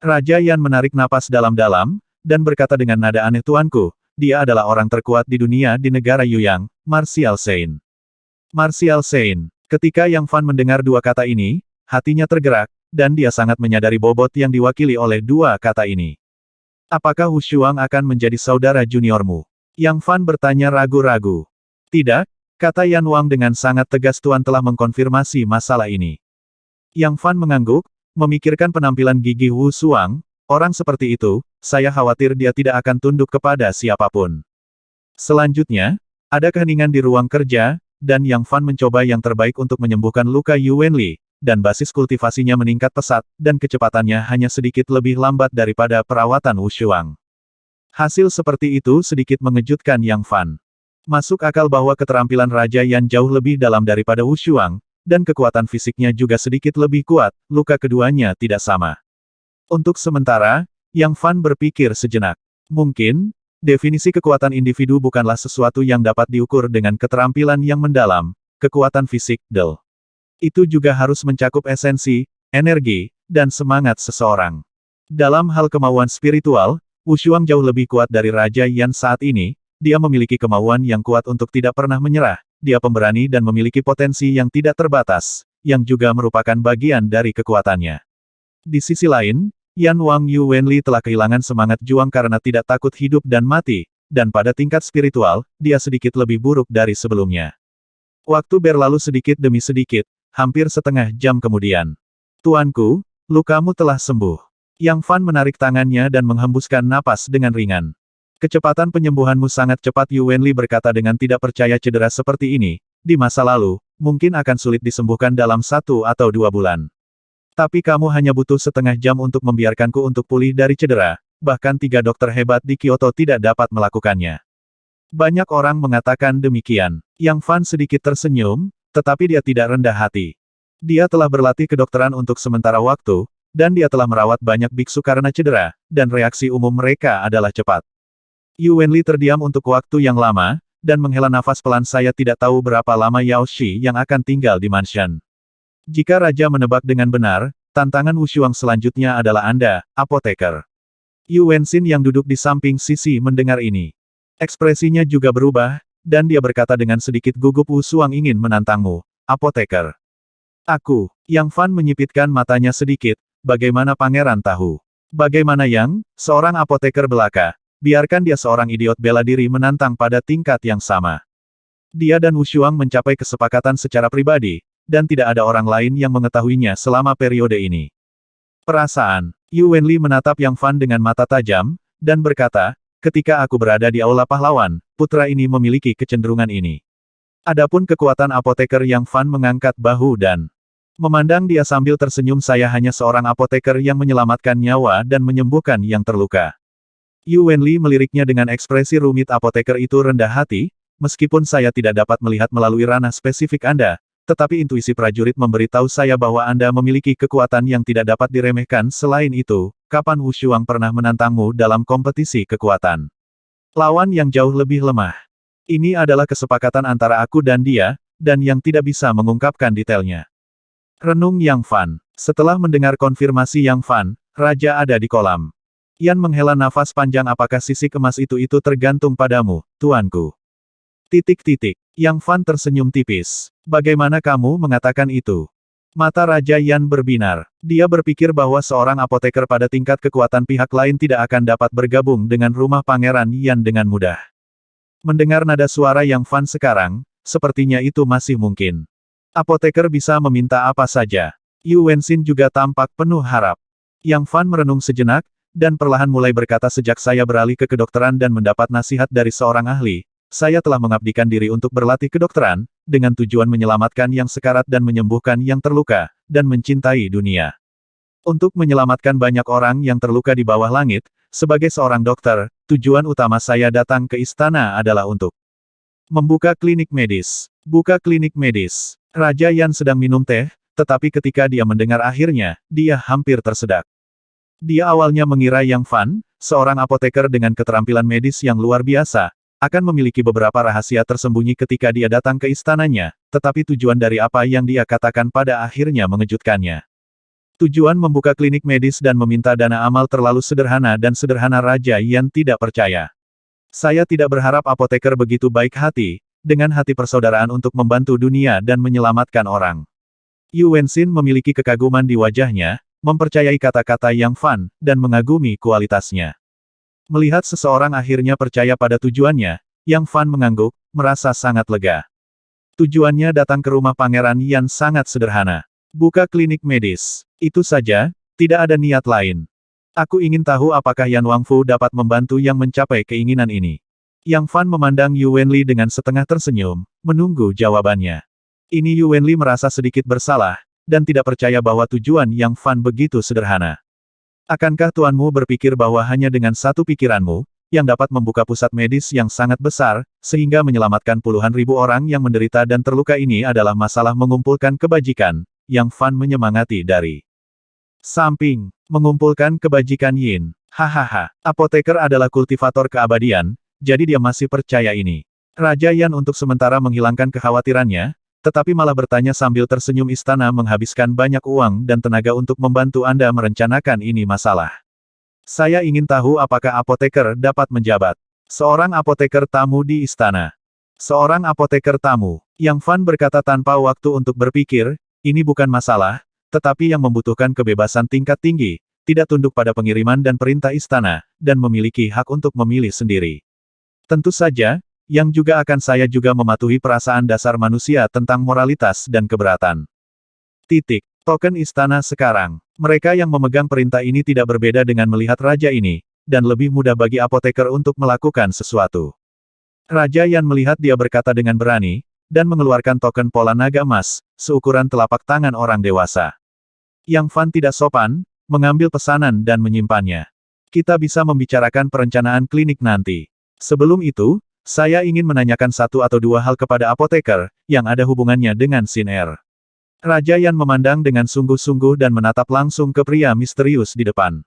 Raja Yan menarik napas dalam-dalam, dan berkata dengan nada aneh, Tuanku, dia adalah orang terkuat di dunia di negara Yuyang, Martial Saint. Martial Saint. Ketika Yang Fan mendengar dua kata ini, hatinya tergerak, dan dia sangat menyadari bobot yang diwakili oleh dua kata ini. Apakah Wu Shuang akan menjadi saudara juniormu? Yang Fan bertanya ragu-ragu. Tidak, kata Yan Wang dengan sangat tegas. Tuan telah mengkonfirmasi masalah ini. Yang Fan mengangguk, memikirkan penampilan gigih Wu Shuang. Orang seperti itu, saya khawatir dia tidak akan tunduk kepada siapapun. Selanjutnya, ada keheningan di ruang kerja, dan Yang Fan mencoba yang terbaik untuk menyembuhkan luka Yu Wenli, dan basis kultivasinya meningkat pesat, dan kecepatannya hanya sedikit lebih lambat daripada perawatan Wu Shuang. Hasil seperti itu sedikit mengejutkan Yang Fan. Masuk akal bahwa keterampilan Raja Yan jauh lebih dalam daripada Wu Shuang, dan kekuatan fisiknya juga sedikit lebih kuat, luka keduanya tidak sama. Untuk sementara, Yang Fan berpikir sejenak. Mungkin, definisi kekuatan individu bukanlah sesuatu yang dapat diukur dengan keterampilan yang mendalam, kekuatan fisik, itu juga harus mencakup esensi, energi, dan semangat seseorang. Dalam hal kemauan spiritual, Wu Shuang jauh lebih kuat dari Raja Yan saat ini, dia memiliki kemauan yang kuat untuk tidak pernah menyerah, dia pemberani dan memiliki potensi yang tidak terbatas, yang juga merupakan bagian dari kekuatannya. Di sisi lain, Yan Wang Yu Wenli telah kehilangan semangat juang karena tidak takut hidup dan mati, dan pada tingkat spiritual, dia sedikit lebih buruk dari sebelumnya. Waktu berlalu sedikit demi sedikit, hampir setengah jam kemudian. Tuanku, lukamu telah sembuh. Yang Fan menarik tangannya dan menghembuskan napas dengan ringan. Kecepatan penyembuhanmu sangat cepat. Yu Wenli berkata dengan tidak percaya. Cedera seperti ini, di masa lalu, mungkin akan sulit disembuhkan dalam 1 atau 2 bulan. Tapi kamu hanya butuh setengah jam untuk membiarkanku untuk pulih dari cedera, bahkan 3 dokter hebat di Kyoto tidak dapat melakukannya. Banyak orang mengatakan demikian. Yang Fan sedikit tersenyum, tetapi dia tidak rendah hati. Dia telah berlatih kedokteran untuk sementara waktu, dan dia telah merawat banyak biksu karena cedera, dan reaksi umum mereka adalah cepat. Yu Wenli terdiam untuk waktu yang lama, dan menghela nafas pelan. Saya tidak tahu berapa lama Yao Shi yang akan tinggal di mansion. Jika Raja menebak dengan benar, tantangan Wu Shuang selanjutnya adalah Anda, apoteker. Yu Wenxin yang duduk di samping Sisi mendengar ini. Ekspresinya juga berubah, dan dia berkata dengan sedikit gugup, Wu Suang ingin menantangmu, apoteker. Aku, Yang Fan menyipitkan matanya sedikit, bagaimana pangeran tahu? Bagaimana Yang, seorang apoteker belaka, biarkan dia seorang idiot bela diri menantang pada tingkat yang sama. Dia dan Wu Shuang mencapai kesepakatan secara pribadi, dan tidak ada orang lain yang mengetahuinya selama periode ini. Perasaan, Yu Wenli menatap Yang Fan dengan mata tajam, dan berkata, ketika aku berada di Aula Pahlawan, putra ini memiliki kecenderungan ini. Adapun kekuatan apoteker, Yang Fan mengangkat bahu dan memandang dia sambil tersenyum, saya hanya seorang apoteker yang menyelamatkan nyawa dan menyembuhkan yang terluka. Yu Wenli meliriknya dengan ekspresi rumit, apoteker itu rendah hati, meskipun saya tidak dapat melihat melalui ranah spesifik Anda, tetapi intuisi prajurit memberitahu saya bahwa Anda memiliki kekuatan yang tidak dapat diremehkan. Selain itu, kapan Wu Shuang pernah menantangmu dalam kompetisi kekuatan? Lawan yang jauh lebih lemah. Ini adalah kesepakatan antara aku dan dia, dan yang tidak bisa mengungkapkan detailnya. Renung Yang Fan. Setelah mendengar konfirmasi Yang Fan, Raja ada di kolam. Yan menghela nafas panjang, apakah sisik emas itu tergantung padamu, tuanku? Yang Fan tersenyum tipis. Bagaimana kamu mengatakan itu? Mata Raja Yan berbinar. Dia berpikir bahwa seorang apoteker pada tingkat kekuatan pihak lain tidak akan dapat bergabung dengan rumah Pangeran Yan dengan mudah. Mendengar nada suara Yang Fan sekarang, sepertinya itu masih mungkin. Apoteker bisa meminta apa saja. Yu Wenxin juga tampak penuh harap. Yang Fan merenung sejenak, dan perlahan mulai berkata, sejak saya beralih ke kedokteran dan mendapat nasihat dari seorang ahli, saya telah mengabdikan diri untuk berlatih kedokteran, dengan tujuan menyelamatkan yang sekarat dan menyembuhkan yang terluka, dan mencintai dunia. Untuk menyelamatkan banyak orang yang terluka di bawah langit, sebagai seorang dokter, tujuan utama saya datang ke istana adalah untuk membuka klinik medis. Buka klinik medis. Raja Yan sedang minum teh, tetapi ketika dia mendengar akhirnya, dia hampir tersedak. Dia awalnya mengira Yang Fan, seorang apoteker dengan keterampilan medis yang luar biasa, akan memiliki beberapa rahasia tersembunyi ketika dia datang ke istananya, tetapi tujuan dari apa yang dia katakan pada akhirnya mengejutkannya. Tujuan membuka klinik medis dan meminta dana amal terlalu sederhana, dan sederhana. Raja Yan tidak percaya. Saya tidak berharap apoteker begitu baik hati, dengan hati persaudaraan untuk membantu dunia dan menyelamatkan orang. Yu Wenxin memiliki kekaguman di wajahnya, mempercayai kata-kata Yang Fan, dan mengagumi kualitasnya. Melihat seseorang akhirnya percaya pada tujuannya, Yang Fan mengangguk, merasa sangat lega. Tujuannya datang ke rumah Pangeran Yan sangat sederhana. Buka klinik medis. Itu saja, tidak ada niat lain. Aku ingin tahu apakah Yan Wangfu dapat membantu yang mencapai keinginan ini. Yang Fan memandang Yu Wenli dengan setengah tersenyum, menunggu jawabannya. Ini Yu Wenli merasa sedikit bersalah, dan tidak percaya bahwa tujuan Yang Fan begitu sederhana. Akankah tuanmu berpikir bahwa hanya dengan satu pikiranmu, yang dapat membuka pusat medis yang sangat besar, sehingga menyelamatkan puluhan ribu orang yang menderita dan terluka? Ini adalah masalah mengumpulkan kebajikan, Yang Fan menyemangati dari samping. Mengumpulkan kebajikan Yin. Hahaha, apoteker adalah kultivator keabadian, jadi dia masih percaya ini. Raja Yan untuk sementara menghilangkan kekhawatirannya, tetapi malah bertanya sambil tersenyum, istana menghabiskan banyak uang dan tenaga untuk membantu Anda merencanakan ini masalah. Saya ingin tahu apakah apoteker dapat menjabat. Seorang apoteker tamu di istana. Seorang apoteker tamu. Yang Fan berkata tanpa waktu untuk berpikir, ini bukan masalah, tetapi yang membutuhkan kebebasan tingkat tinggi, tidak tunduk pada pengiriman dan perintah istana, dan memiliki hak untuk memilih sendiri. Tentu saja, yang juga akan saya juga mematuhi perasaan dasar manusia tentang moralitas dan keberatan. Token istana sekarang. Mereka yang memegang perintah ini tidak berbeda dengan melihat raja ini, dan lebih mudah bagi apoteker untuk melakukan sesuatu. Raja Yan melihat dia berkata dengan berani, dan mengeluarkan token pola naga emas, seukuran telapak tangan orang dewasa. Yang Fan tidak sopan, mengambil pesanan dan menyimpannya. Kita bisa membicarakan perencanaan klinik nanti. Sebelum itu, saya ingin menanyakan satu atau dua hal kepada apoteker, yang ada hubungannya dengan Sin Er. Raja Yan memandang dengan sungguh-sungguh dan menatap langsung ke pria misterius di depan.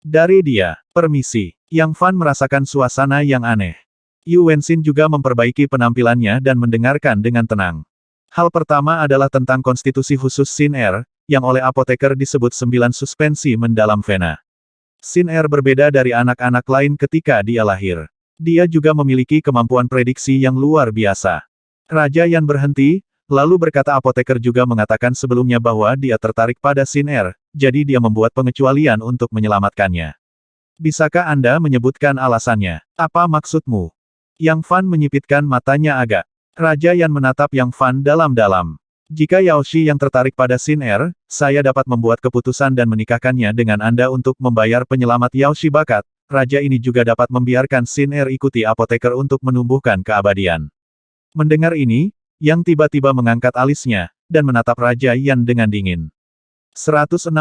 Dari dia, permisi. Yang Fan merasakan suasana yang aneh. Yu Wenxin juga memperbaiki penampilannya dan mendengarkan dengan tenang. Hal pertama adalah tentang konstitusi khusus Sin Er, yang oleh apoteker disebut 9 suspensi mendalam vena. Sin Er berbeda dari anak-anak lain ketika dia lahir. Dia juga memiliki kemampuan prediksi yang luar biasa. Raja Yan berhenti, lalu berkata apoteker juga mengatakan sebelumnya bahwa dia tertarik pada Sin Er, jadi dia membuat pengecualian untuk menyelamatkannya. Bisakah Anda menyebutkan alasannya? Apa maksudmu? Yang Fan menyipitkan matanya agak. Raja Yan menatap Yang Fan dalam-dalam. Jika Yaoshi yang tertarik pada Sin Er, saya dapat membuat keputusan dan menikahkannya dengan Anda untuk membayar penyelamat Yaoshi bakat. Raja ini juga dapat membiarkan Sin Er ikuti apoteker untuk menumbuhkan keabadian. Mendengar ini, Yang tiba-tiba mengangkat alisnya, dan menatap Raja Yan dengan dingin. 160.